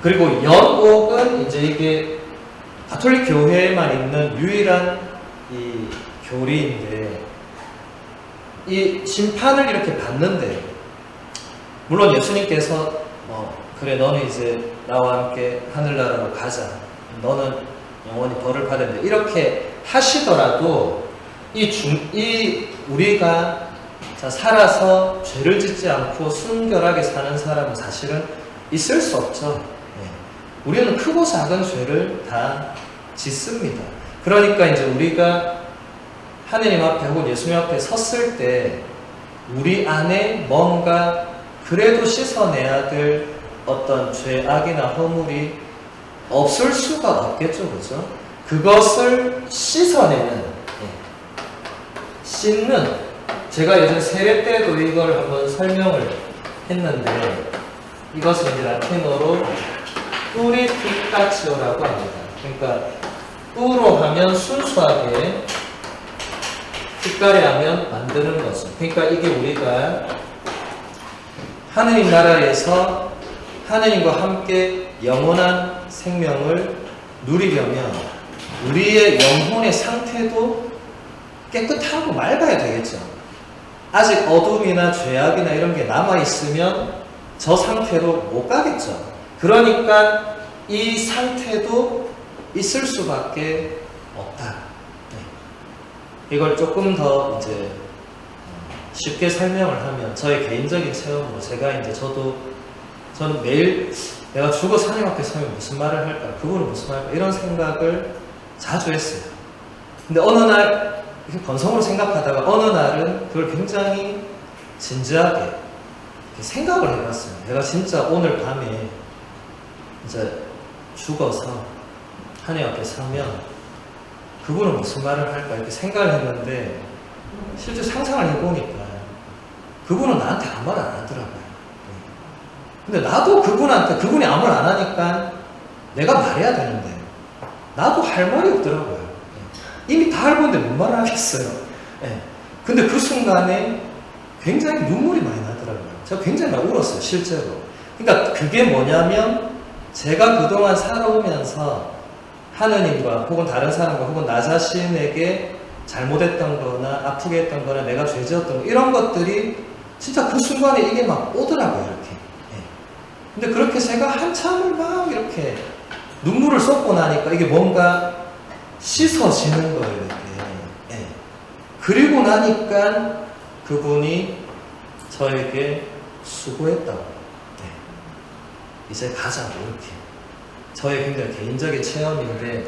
그리고 연옥은 이제 이게 가톨릭 교회에만 있는 유일한 이 교리인데, 이 심판을 이렇게 받는데, 물론 예수님께서 그래 너는 이제 나와 함께 하늘나라로 가자, 너는 영원히 벌을 받는데 이렇게 하시더라도 이 우리가 살아서 죄를 짓지 않고 순결하게 사는 사람은 사실은 있을 수 없죠. 우리는 크고 작은 죄를 다 짓습니다. 그러니까 이제 우리가 하느님 앞에 혹은 예수님 앞에 섰을 때 우리 안에 뭔가 그래도 씻어내야 될 어떤 죄악이나 허물이 없을 수가 없겠죠. 그죠? 그것을 씻어내는, 씻는, 제가 예전 세례 때도 이걸 한번 설명을 했는데, 이것은 이제 라틴어로 뿌리피카치오라고 합니다. 그러니까 뿌로 하면 순수하게, 피카리 하면 만드는 거죠. 그러니까 이게 우리가 하느님 나라에서 하느님과 함께 영원한 생명을 누리려면 우리의 영혼의 상태도 깨끗하고 맑아야 되겠죠. 아직 어둠이나 죄악이나 이런 게 남아있으면 저 상태로 못 가겠죠. 그러니까 이 상태도 있을 수밖에 없다. 이걸 조금 더 이제 쉽게 설명을 하면, 저의 개인적인 체험으로 제가 이제 저는 매일 내가 죽어서 하나님 앞에 서면 무슨 말을 할까, 그분은 무슨 말을 할까, 이런 생각을 자주 했어요. 근데 어느 날 이렇게 건성으로 생각하다가 어느 날은 그걸 굉장히 진지하게 생각을 해봤어요. 내가 진짜 오늘 밤에 이제 죽어서 하나님 앞에 서면 그분은 무슨 말을 할까 이렇게 생각을 했는데, 실제 상상을 해보니까 그분은 나한테 아무 말 안 하더라고요. 근데 나도 그분이 아무 말 안 하니까 내가 말해야 되는데 나도 할 말이 없더라고요. 이미 다 알고 있는데 뭔 말을 하겠어요. 근데 그 순간에 굉장히 눈물이 많이 나더라고요. 제가 굉장히 많이 울었어요, 실제로. 그러니까 그게 뭐냐면, 제가 그동안 살아오면서 하느님과 혹은 다른 사람과 혹은 나 자신에게 잘못했던 거나 아프게 했던 거나 내가 죄 지었던 거, 이런 것들이 진짜 그 순간에 이게 막 오더라고요, 이렇게. 근데 그렇게 제가 한참을 막 이렇게 눈물을 쏟고 나니까 이게 뭔가 씻어지는 거예요, 이렇게. 그리고 나니까 그분이 저에게 수고했다고, 이제 가자고, 이렇게. 저의 굉장히 개인적인 체험인데,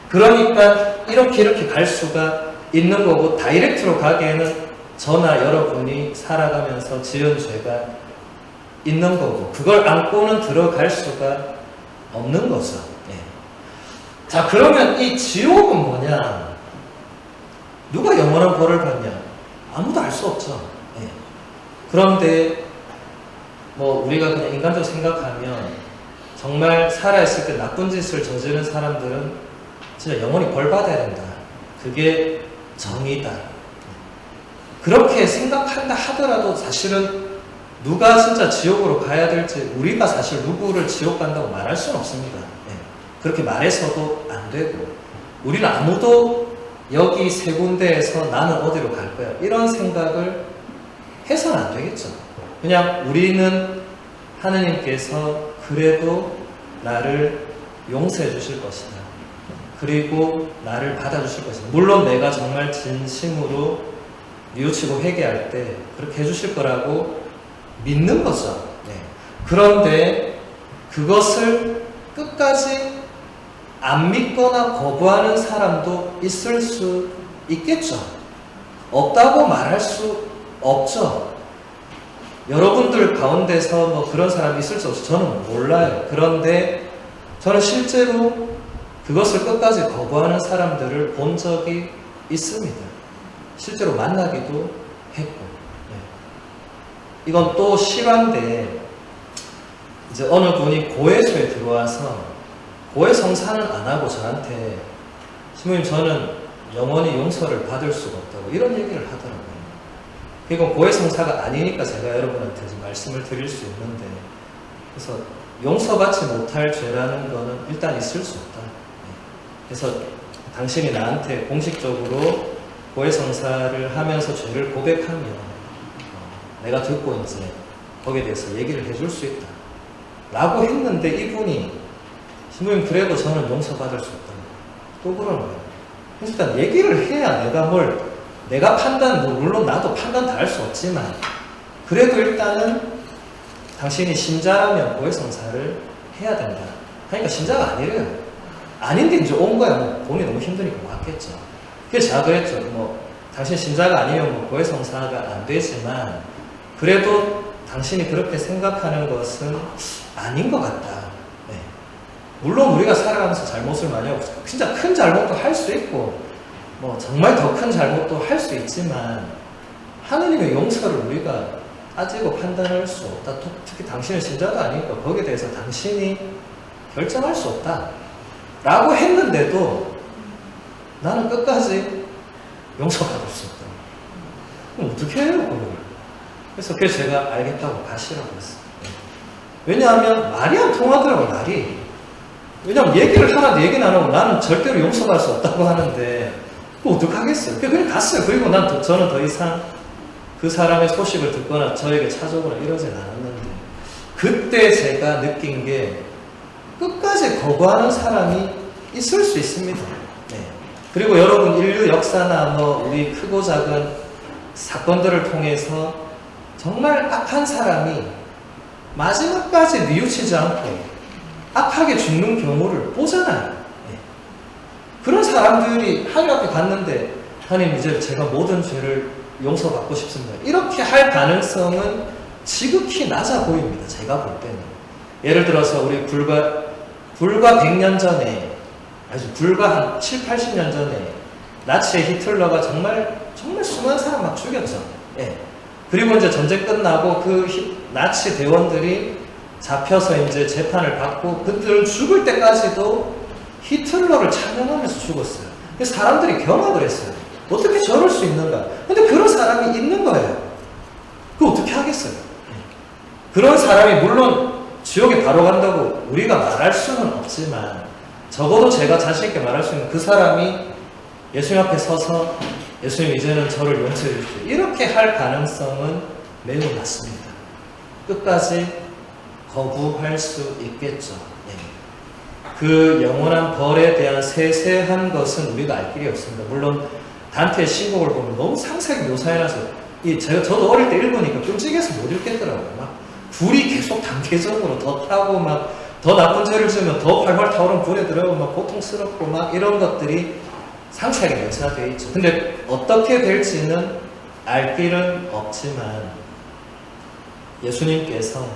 그러니까 이렇게 갈 수가 있는 거고, 다이렉트로 가기에는 저나 여러분이 살아가면서 지은 죄가 있는 거고, 그걸 안고는 들어갈 수가 없는 거죠. 자, 그러면 이 지옥은 뭐냐? 누가 영원한 벌을 받냐? 아무도 알 수 없죠. 그런데 뭐 우리가 그냥 인간적으로 생각하면 정말 살아있을 때 나쁜 짓을 저지른 사람들은 진짜 영원히 벌 받아야 된다. 그게 정의다. 그렇게 생각한다 하더라도 사실은 누가 진짜 지옥으로 가야 될지, 우리가 사실 누구를 지옥 간다고 말할 수는 없습니다. 그렇게 말해서도 안 되고, 우리는 아무도 여기 세 군데에서 나는 어디로 갈 거야 이런 생각을 해서는 안 되겠죠. 그냥 우리는 하느님께서 그래도 나를 용서해 주실 것이다. 그리고 나를 받아주실 것이다. 물론 내가 정말 진심으로 뉘우치고 회개할 때 그렇게 해주실 거라고 믿는 거죠. 네. 그런데 그것을 끝까지 안 믿거나 거부하는 사람도 있을 수 있겠죠. 없다고 말할 수 없죠. 여러분들 가운데서 뭐 그런 사람이 있을지 없을지 저는 몰라요. 그런데 저는 실제로 그것을 끝까지 거부하는 사람들을 본 적이 있습니다. 실제로 만나기도 했고. 네. 이건 또 실화인데, 이제 어느 분이 고해소에 들어와서 고해 성사는 안 하고 저한테 신부님 저는 영원히 용서를 받을 수가 없다고 이런 얘기를 하더라고요. 이건 고해 성사가 아니니까 제가 여러분한테 지금 말씀을 드릴 수 있는데, 그래서 용서받지 못할 죄라는 거는 일단 있을 수 없다. 그래서 당신이 나한테 공식적으로 고해 성사를 하면서 죄를 고백하면 내가 듣고 이제 거기에 대해서 얘기를 해줄 수 있다 라고 했는데, 이분이 신부님 그래도 저는 용서받을 수 없다 또 그러는 거예요. 그래서 일단 얘기를 해야 내가 판단, 물론 나도 판단 다 할 수 없지만 그래도 일단은 당신이 신자라면 고해 성사를 해야 된다 하니까 신자가 아니래요. 아닌데 이제 온 거야. 뭐 돈이 너무 힘드니까 왔겠죠. 그래서 제가 그랬죠. 뭐 당신 신자가 아니면 뭐 고해 성사가 안 되지만 그래도 당신이 그렇게 생각하는 것은 아닌 것 같다. 네. 물론 우리가 살아가면서 잘못을 많이 하고 진짜 큰 잘못도 할 수 있고 뭐 정말 더 큰 잘못도 할 수 있지만 하느님의 용서를 우리가 따지고 판단할 수 없다. 특히 당신은 신자가 아니니까 거기에 대해서 당신이 결정할 수 없다 라고 했는데도 나는 끝까지 용서받을 수 없다. 그럼 어떻게 해요 그걸? 그래서 제가 알겠다고 가시라고 했어요. 왜냐하면 말이 안 통하더라고요. 말이. 왜냐하면 얘기를 하나도 얘기는 안 하고 나는 절대로 용서받을 수 없다고 하는데 뭐 어떡하겠어요. 그냥 갔어요. 그리고 저는 더 이상 그 사람의 소식을 듣거나 저에게 찾아오거나 이러진 않았는데, 그때 제가 느낀 게 끝까지 거부하는 사람이 있을 수 있습니다. 네. 그리고 여러분 인류 역사나 뭐 우리 크고 작은 사건들을 통해서 정말 악한 사람이 마지막까지 뉘우치지 않고 악하게 죽는 경우를 보잖아요. 네. 그런 사람들이 하나님 앞에 갔는데 하나님 이제 제가 모든 죄를 용서받고 싶습니다. 이렇게 할 가능성은 지극히 낮아 보입니다. 제가 볼 때는. 예를 들어서 우리 불과 100년 전에, 아주 불과 한 7, 80년 전에 나치의 히틀러가 정말 수많은 사람 막 죽였죠. 예. 그리고 이제 전쟁 끝나고 나치 대원들이 잡혀서 이제 재판을 받고 그들 죽을 때까지도 히틀러를 찬양하면서 죽었어요. 그래서 사람들이 경악을 했어요. 어떻게 저럴 수 있는가? 근데 그런 사람이 있는 거예요. 그거 어떻게 하겠어요? 그런 사람이 물론 지옥에 바로 간다고 우리가 말할 수는 없지만 적어도 제가 자신 있게 말할 수 있는 그 사람이 예수님 앞에 서서 예수님 이제는 저를 용서해 주십시오. 이렇게 할 가능성은 매우 낮습니다. 끝까지 거부할 수 있겠죠. 그 영원한 벌에 대한 세세한 것은 우리가 알 길이 없습니다. 물론 단테의 신곡을 보면 너무 상세하게 묘사해놔서 저도 어릴 때 읽으니까 끔찍해서 못 읽겠더라고요. 막 불이 계속 단계적으로 더 타고 막 더 나쁜 죄를 지으면 더 활활 타오른 불에 들어가고 막 고통스럽고 막 이런 것들이 상세하게 묘사되어 있죠. 근데 어떻게 될지는 알 길은 없지만 예수님께서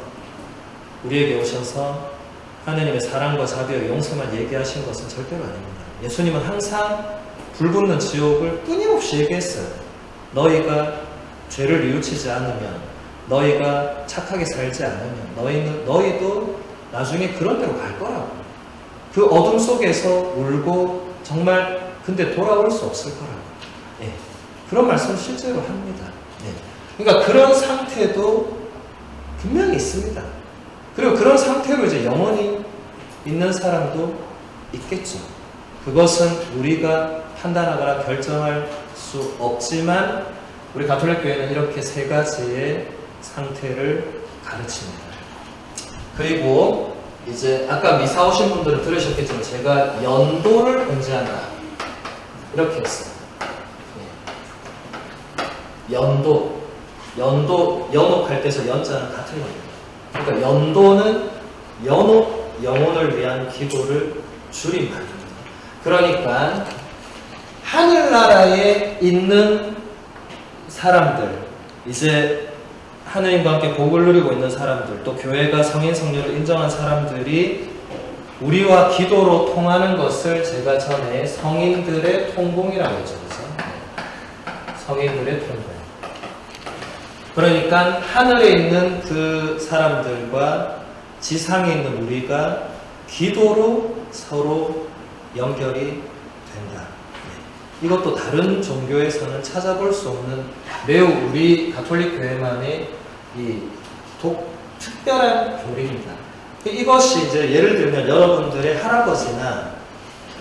우리에게 오셔서 하나님의 사랑과 자비와 용서만 얘기하신 것은 절대로 아닙니다. 예수님은 항상 불붙는 지옥을 끊임없이 얘기했어요. 너희가 죄를 뉘우치지 않으면, 너희가 착하게 살지 않으면 너희도 나중에 그런 데로 갈 거라고. 그 어둠 속에서 울고 정말 근데 돌아올 수 없을 거라고. 예. 그런 말씀을 실제로 합니다. 예. 그러니까 그런 상태도 분명히 있습니다. 그리고 그런 상태로 이제 영원히 있는 사람도 있겠죠. 그것은 우리가 판단하거나 결정할 수 없지만 우리 가톨릭 교회는 이렇게 세 가지의 상태를 가르칩니다. 그리고 이제 아까 미사 오신 분들은 들으셨겠지만 제가 연도를 언제 하나 이렇게 했어요. 예. 연도, 연옥할 때서 연자는 같은 겁니다. 그러니까 연도는 연옥, 영혼을 위한 기도를 줄임말입니다. 그러니까 하늘나라에 있는 사람들, 이제 하느님과 함께 복을 누리고 있는 사람들, 또 교회가 성인 성녀를 인정한 사람들이 우리와 기도로 통하는 것을 제가 전에 성인들의 통공이라고 했죠. 그래서 성인들의 통공. 그러니까 하늘에 있는 그 사람들과 지상에 있는 우리가 기도로 서로 연결이 된다. 이것도 다른 종교에서는 찾아볼 수 없는 매우 우리 가톨릭 교회만의 이 특별한 교리입니다. 이것이 이제 예를 들면 여러분들의 할아버지나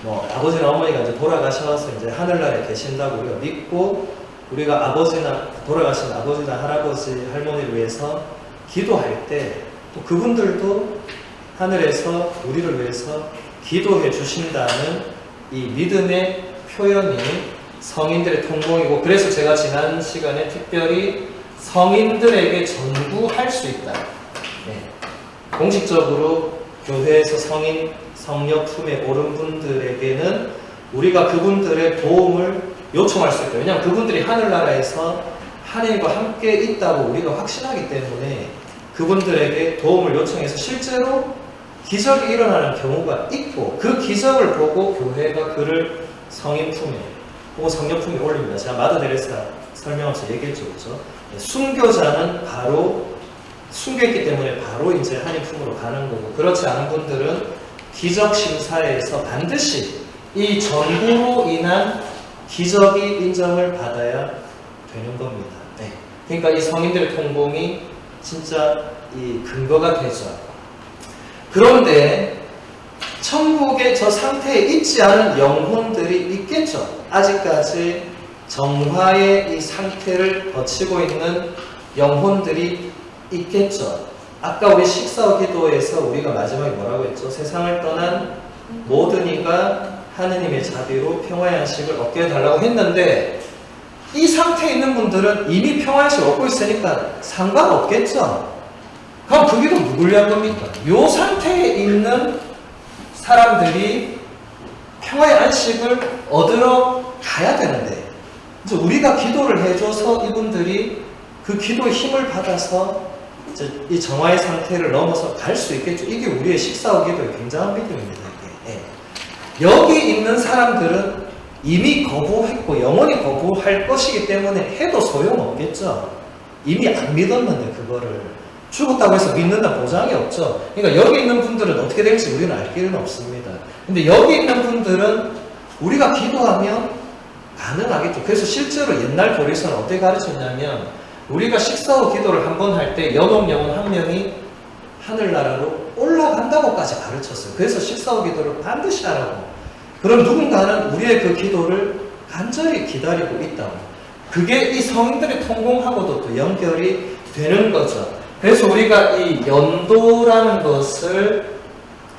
뭐 아버지나 어머니가 이제 돌아가셔서 이제 하늘나라에 계신다고 우리가 믿고 우리가 아버지나 돌아가신 아버지나 할아버지 할머니를 위해서 기도할 때 또 그분들도 하늘에서 우리를 위해서 기도해 주신다는 이 믿음의 표현이 성인들의 통공이고, 그래서 제가 지난 시간에 특별히 성인들에게 전구할 수 있다. 네. 공식적으로 교회에서 성인, 성녀 품에 오른 분들에게는 우리가 그분들의 도움을 요청할 수 있다. 왜냐하면 그분들이 하늘나라에서 하나님과 함께 있다고 우리가 확신하기 때문에 그분들에게 도움을 요청해서 실제로 기적이 일어나는 경우가 있고, 그 기적을 보고 교회가 그를 성인 품에 혹은 성녀 품에 올립니다. 제가 마더 데레사 설명하면서 얘기했죠. 그렇죠? 순교자는 바로 순교했기 때문에 바로 이제 하나님 품으로 가는 거고, 그렇지 않은 분들은 기적 심사에서 반드시 이 전구로 인한 기적이 인정을 받아야 되는 겁니다. 네. 그러니까 이 성인들의 통공이 진짜 이 근거가 되죠. 그런데 천국의 저 상태에 있지 않은 영혼들이 있겠죠. 아직까지 정화의 이 상태를 거치고 있는 영혼들이 있겠죠. 아까 우리 식사 기도에서 우리가 마지막에 뭐라고 했죠? 세상을 떠난 모든 이가 하느님의 자비로 평화의 안식을 얻게 해달라고 했는데, 이 상태에 있는 분들은 이미 평화의 안식을 얻고 있으니까 상관없겠죠. 그럼 그 기도 누굴 위한 겁니까? 이 상태에 있는 사람들이 평화의 안식을 얻으러 가야 되는데, 이제 우리가 기도를 해줘서 이분들이 그 기도의 힘을 받아서 이제 이 정화의 상태를 넘어서 갈 수 있겠죠. 이게 우리의 식사와 기도의 굉장한 믿음입니다. 이게. 예. 여기 있는 사람들은 이미 거부했고 영원히 거부할 것이기 때문에 해도 소용없겠죠. 이미 안 믿었는데 그거를 죽었다고 해서 믿는다 보장이 없죠. 그러니까 여기 있는 분들은 어떻게 될지 우리는 알 길은 없습니다. 근데 여기 있는 분들은 우리가 기도하면 가능하겠죠. 그래서 실제로 옛날 교리서는 어떻게 가르쳤냐면, 우리가 식사 후 기도를 한 번 할 때 연옥 영혼 한 명이 하늘나라로 올라간다고까지 가르쳤어요. 그래서 식사 후 기도를 반드시 하라고. 그럼 누군가는 우리의 그 기도를 간절히 기다리고 있다고. 그게 이 성인들의 통공하고도 또 연결이 되는 거죠. 그래서 우리가 이 연도라는 것을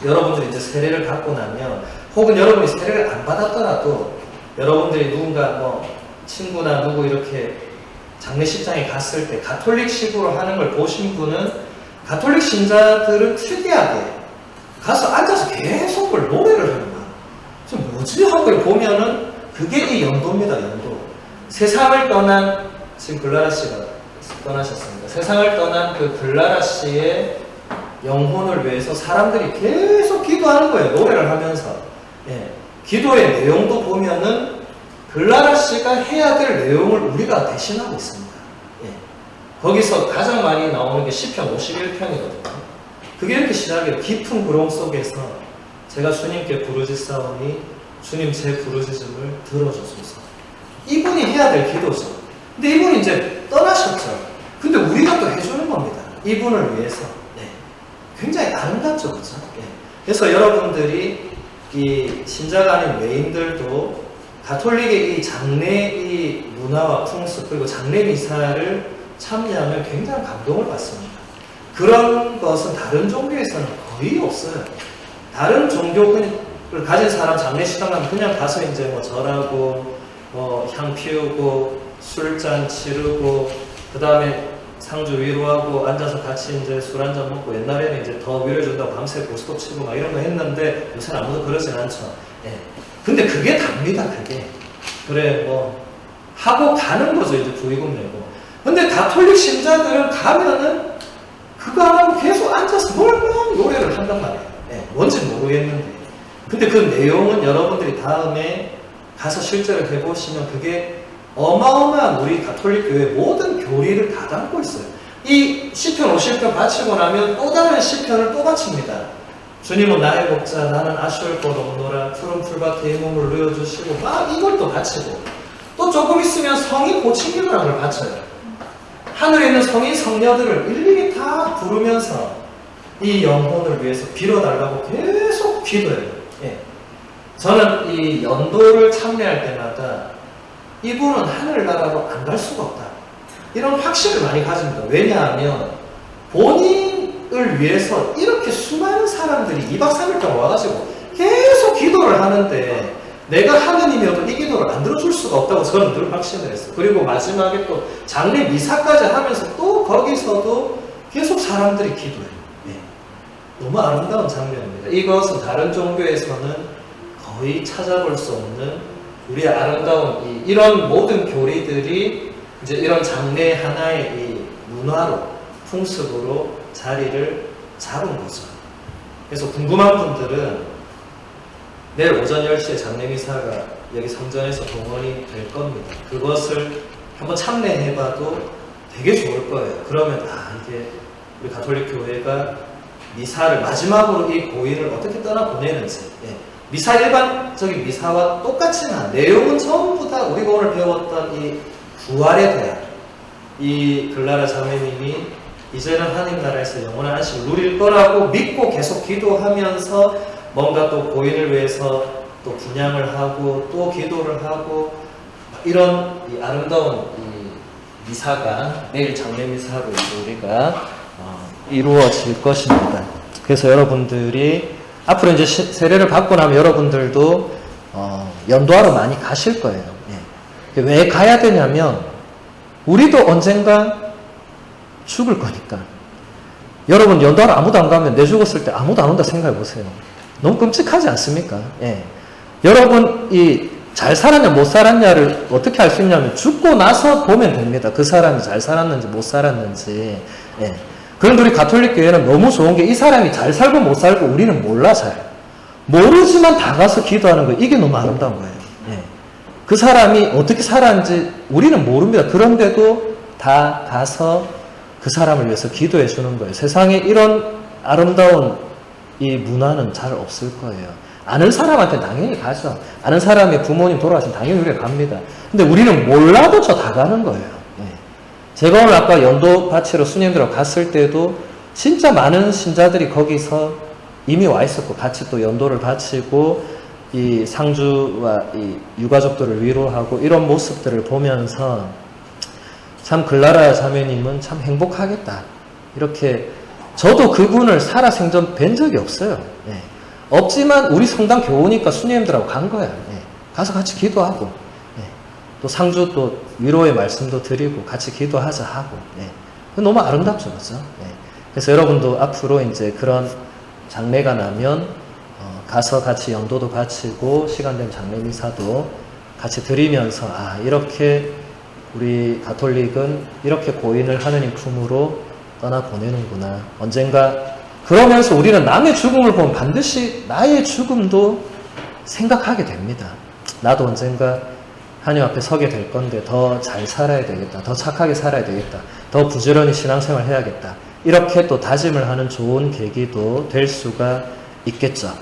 여러분들이 이제 세례를 받고 나면, 혹은 여러분이 세례를 안 받았더라도 여러분들이 누군가 뭐 친구나 누구 이렇게 장례식장에 갔을 때 가톨릭식으로 하는 걸 보신 분은, 가톨릭 신자들은 특이하게 가서 앉아서 계속 그걸 노래를 하는 거예요. 좀 뭐지 하고 보면은 그게 이 연도입니다. 연도. 세상을 떠난, 지금 글라라 씨가 떠나셨습니다. 세상을 떠난 그 글라라 씨의 영혼을 위해서 사람들이 계속 기도하는 거예요. 노래를 하면서. 예. 기도의 내용도 보면은 글라라 씨가 해야 될 내용을 우리가 대신하고 있습니다. 예. 거기서 가장 많이 나오는 게 시편 51편이거든요. 그게 이렇게 시작해요. 깊은 구름 속에서 제가 주님께 부르짖사오니 주님 제 부르짖음을 들어주소서. 이분이 해야 될 기도죠. 근데 이분이 이제 떠나셨죠. 근데 우리가 또 해주는 겁니다. 이분을 위해서. 네. 굉장히 아름답죠, 그렇죠? 네. 그래서 여러분들이 이 신자가 아닌 외인들도 가톨릭의 이 장례 이 문화와 풍습, 그리고 장례 미사를 참여하면 굉장히 감동을 받습니다. 그런 것은 다른 종교에서는 거의 없어요. 다른 종교를 가진 사람 장례식장 가면 그냥 가서 이제 뭐 절하고 향 피우고 술잔 치르고 그 다음에 상주 위로하고 앉아서 같이 이제 술 한잔 먹고, 옛날에는 이제 더 위로해준다고 밤새 고스톱 치고 막 이런 거 했는데 요새는 아무도 그러진 않죠. 예. 근데 그게 답니다, 그게. 그래, 뭐 하고 가는 거죠, 이제 부의금 내고. 근데 가톨릭 신자들은 가면은 그거 안 하고 계속 앉아서 멀쩡한 노래를 한단 말이에요. 예, 뭔지 모르겠는데. 근데 그 내용은 여러분들이 다음에 가서 실제로 해보시면 그게 어마어마한 우리 가톨릭 교회 모든 교리를 다 담고 있어요. 이 시편 50편 바치고 나면 또 다른 시편을 또 바칩니다. 주님은 나의 목자, 나는 아쉬울 것 없노라, 푸른 풀밭에 몸을 누워주시고, 막 이걸 또 바치고, 또 조금 있으면 성인 고침기도라는 걸 바쳐요. 하늘에 있는 성인 성녀들을 일일이 다 부르면서 이 영혼을 위해서 빌어달라고 계속 기도해요. 예. 저는 이 연도를 참여할 때마다 이분은 하늘나라로 안 갈 수가 없다, 이런 확신을 많이 가집니다. 왜냐하면 본인을 위해서 이렇게 수많은 사람들이 2박 3일 동안 와가지고 계속 기도를 하는데 내가 하느님이어도 이 기도를 안 들어줄 수가 없다고 저는 늘 확신을 했어요. 그리고 마지막에 또 장례 미사까지 하면서 또 거기서도 계속 사람들이 기도해요. 네. 너무 아름다운 장면입니다. 이것은 다른 종교에서는 거의 찾아볼 수 없는 우리의 아름다운 이런 모든 교리들이 이제 이런 장례 하나의 이 문화로, 풍습으로 자리를 잡은 거죠. 그래서 궁금한 분들은 내일 오전 10시에 장례미사가 여기 성전에서 동원이 될 겁니다. 그것을 한번 참례해봐도 되게 좋을 거예요. 그러면 이게 우리 가톨릭 교회가 미사를 마지막으로 이 고인을 어떻게 떠나보내는지, 예. 미사 일반적인 미사와 똑같지만 내용은 전부 다 우리가 오늘 배웠던 이 부활에 대한, 이 글라라 자매님이 이제는 하나님 나라에서 영원한 안식을 누릴 거라고 믿고 계속 기도하면서 뭔가 또 고인을 위해서 또 분향을 하고 또 기도를 하고, 이런 이 아름다운 이 미사가 내일 장례미사로 우리가 이루어질 것입니다. 그래서 여러분들이 앞으로 이제 세례를 받고 나면 여러분들도 연도하러 많이 가실 거예요. 예. 왜 가야 되냐면 우리도 언젠가 죽을 거니까. 여러분 연도하러 아무도 안 가면 내 죽었을 때 아무도 안 온다 생각해 보세요. 너무 끔찍하지 않습니까? 예. 여러분 잘 살았냐 못 살았냐를 어떻게 알 수 있냐면 죽고 나서 보면 됩니다. 그 사람이 잘 살았는지 못 살았는지. 예. 그런데 우리 가톨릭 교회는 너무 좋은 게 이 사람이 잘 살고 못 살고 우리는 몰라 잘. 모르지만 다 가서 기도하는 거예요. 이게 너무 아름다운 거예요. 예. 그 사람이 어떻게 살았는지 우리는 모릅니다. 그런데도 다 가서 그 사람을 위해서 기도해 주는 거예요. 세상에 이런 아름다운 이 문화는 잘 없을 거예요. 아는 사람한테 당연히 가죠. 아는 사람의 부모님 돌아가시면 당연히 우리가 갑니다. 근데 우리는 몰라도 저 다 가는 거예요. 제가 오늘 아까 연도 바치러 수녀님들하고 갔을 때도 진짜 많은 신자들이 거기서 이미 와 있었고 같이 또 연도를 바치고 이 상주와 이 유가족들을 위로하고 이런 모습들을 보면서 참 글라라 자매님은 참 행복하겠다. 이렇게 저도 그분을 살아생전 뵌 적이 없어요. 예. 없지만 우리 성당 교우니까 수녀님들하고 간 거야. 예. 가서 같이 기도하고 예. 또 상주 또 위로의 말씀도 드리고 같이 기도하자 하고 예. 너무 아름답죠, 그렇죠? 예. 그래서 여러분도 앞으로 이제 그런 장례가 나면 가서 같이 연도도 바치고 시간 되면 장례 미사도 같이 드리면서 이렇게 우리 가톨릭은 이렇게 고인을 하느님 품으로 떠나 보내는구나. 언젠가 그러면서 우리는 남의 죽음을 보면 반드시 나의 죽음도 생각하게 됩니다. 나도 언젠가 하나님 앞에 서게 될 건데 더 잘 살아야 되겠다. 더 착하게 살아야 되겠다. 더 부지런히 신앙생활 해야겠다. 이렇게 또 다짐을 하는 좋은 계기도 될 수가 있겠죠.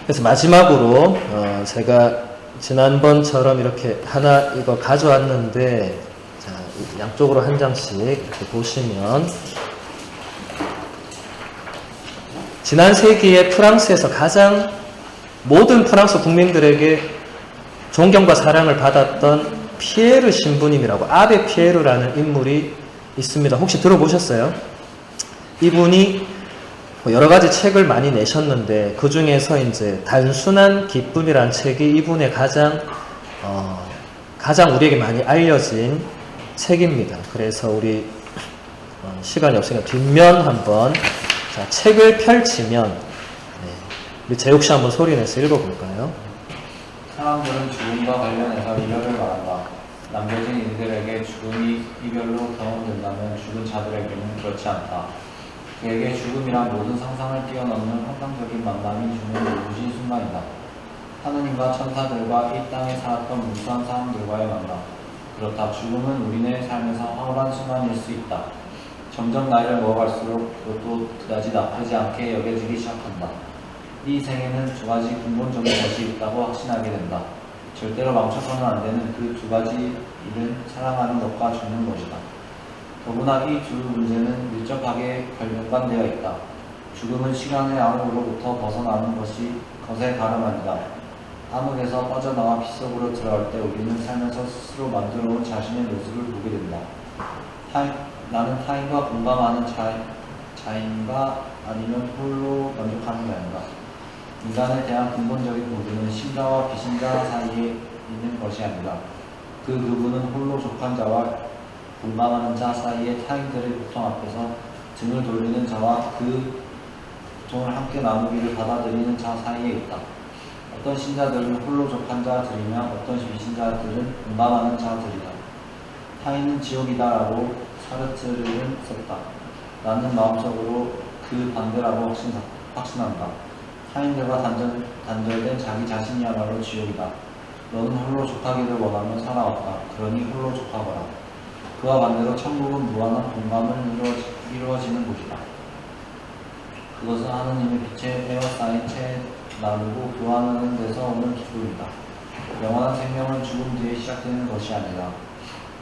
그래서 마지막으로 제가 지난번처럼 이렇게 하나 이거 가져왔는데 자, 양쪽으로 한 장씩 이렇게 보시면 지난 세기에 프랑스에서 가장 모든 프랑스 국민들에게 존경과 사랑을 받았던 피에르 신부님이라고 아베 피에르라는 인물이 있습니다. 혹시 들어보셨어요? 이분이 뭐 여러 가지 책을 많이 내셨는데 그 중에서 이제 단순한 기쁨이란 책이 이분의 가장 우리에게 많이 알려진 책입니다. 그래서 우리 시간이 없으니까 뒷면 한번 책을 펼치면 우리 재욱 씨 한번 소리내서 읽어볼까요? 사람들은 죽음과 관련해서 이별을 말한다. 남겨진 이들에게 죽음이 이별로 경험된다면 죽은 자들에게는 그렇지 않다. 그에게 죽음이란 모든 상상을 뛰어넘는 환상적인 만남이 주는 눈부신 순간이다. 하느님과 천사들과 이 땅에 살았던 무수한 사람들과의 만남. 그렇다. 죽음은 우리네 삶에서 황홀한 순간일 수 있다. 점점 나이를 먹어갈수록 그것도 그다지 나쁘지 않게 여겨지기 시작한다. 이 생에는 두 가지 근본적인 것이 있다고 확신하게 된다. 절대로 망쳐서는 안 되는 그 두 가지 일은 사랑하는 것과 죽는 것이다. 더구나 이 두 문제는 밀접하게 연관되어 있다. 죽음은 시간의 암흑으로부터 벗어나는 것에 가름합니다. 암흑에서 빠져나와 빛 속으로 들어갈 때 우리는 삶에서 스스로 만들어온 자신의 모습을 보게 된다. 나는 타인과 공감하는 자인가 아니면 홀로 만족하는 자인가. 인간에 대한 근본적인 구분은 신자와 비신자 사이에 있는 것이 아니다. 그 구분은 홀로 족한 자와 공감하는 자 사이의 타인들의 고통 앞에서 등을 돌리는 자와 그 고통을 함께 나누기를 받아들이는 자 사이에 있다. 어떤 신자들은 홀로 족한 자들이며 어떤 비신자들은 공감하는 자들이다. 타인은 지옥이다라고 사르트르는 썼다. 나는 마음속으로 그 반대라고 확신한다. 타인들과 단절된 자기 자신이야말로 지옥이다. 너는 홀로 족하기를 원하며 살아왔다. 그러니 홀로 족하거라. 그와 반대로 천국은 무한한 공감을 이루어지는 곳이다. 그것은 하느님의 빛에 에워싸인 채 나누고 교환하는 데서 오는 기쁨이다. 영원한 생명은 죽음 뒤에 시작되는 것이 아니다.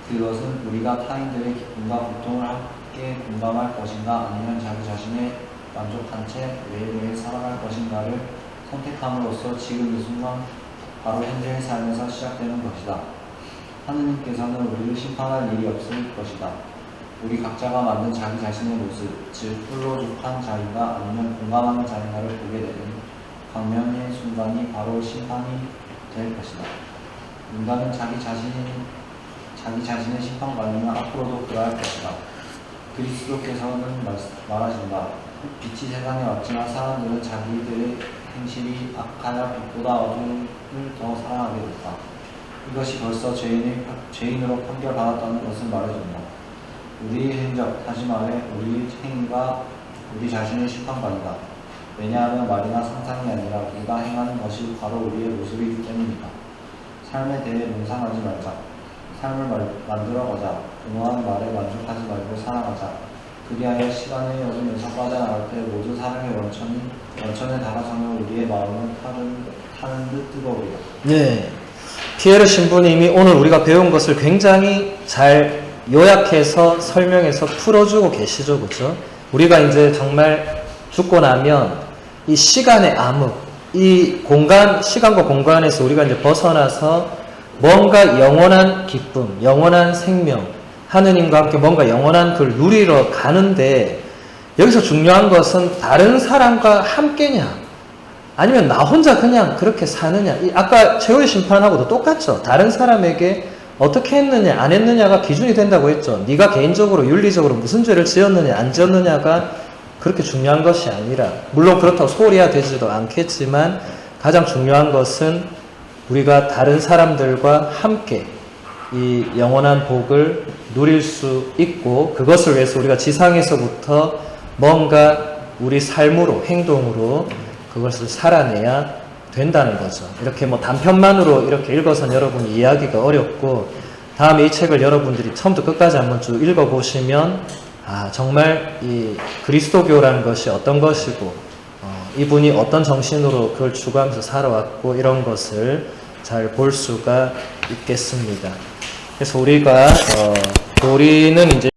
그것은 우리가 타인들의 기쁨과 고통을 함께 공감할 것인가 아니면 자기 자신의 만족한 채 매일매일 살아갈 것인가를 선택함으로써 지금 이 순간 바로 현재의 삶에서 시작되는 것이다. 하느님께서는 우리를 심판할 일이 없을 것이다. 우리 각자가 만든 자기 자신의 모습, 즉 홀로 족한 자인가 아니면 공감하는 자인가를 보게 되는 광명의 순간이 바로 심판이 될 것이다. 인간은 자기 자신의 심판관이면 앞으로도 그러할 것이다. 그리스도께서는 말하신다. 빛이 세상에 왔지만 사람들은 자기들의 행실이 악하여 빛보다 어둠을 더 사랑하게 됐다. 이것이 벌써 죄인으로 판결받았다는 것을 말해준다. 우리의 행적, 다시 말해 우리의 행위가 우리 자신의 심판관이다. 왜냐하면 말이나 상상이 아니라 우리가 행하는 것이 바로 우리의 모습이기 때문이다. 삶에 대해 몽상하지 말자. 삶을 만들어가자. 공허한 말에 만족하지 말고 사랑하자. 그리하여 시간의 여름에서 빠져나갈 때 모두 사랑의 원천에 달아서는 우리의 마음은 타는 듯 뜨거우리라. 네. 피에르 신부님이 오늘 우리가 배운 것을 굉장히 잘 요약해서 설명해서 풀어주고 계시죠. 그죠? 우리가 이제 정말 죽고 나면 이 시간의 암흑, 이 시간과 공간에서 우리가 이제 벗어나서 뭔가 영원한 기쁨, 영원한 생명, 하느님과 함께 뭔가 영원한 그걸 누리러 가는데 여기서 중요한 것은 다른 사람과 함께냐 아니면 나 혼자 그냥 그렇게 사느냐. 아까 최후의 심판하고도 똑같죠. 다른 사람에게 어떻게 했느냐 안 했느냐가 기준이 된다고 했죠. 네가 개인적으로 윤리적으로 무슨 죄를 지었느냐 안 지었느냐가 그렇게 중요한 것이 아니라, 물론 그렇다고 소홀해야 되지도 않겠지만 가장 중요한 것은 우리가 다른 사람들과 함께 이 영원한 복을 누릴 수 있고, 그것을 위해서 우리가 지상에서부터 뭔가 우리 삶으로, 행동으로 그것을 살아내야 된다는 거죠. 이렇게 뭐 단편만으로 이렇게 읽어서는 여러분이 이해하기가 어렵고, 다음에 이 책을 여러분들이 처음부터 끝까지 한번 쭉 읽어보시면 정말 이 그리스도교라는 것이 어떤 것이고 이분이 어떤 정신으로 그걸 추구하면서 살아왔고 이런 것을 잘 볼 수가 있겠습니다. 그래서 우리는 이제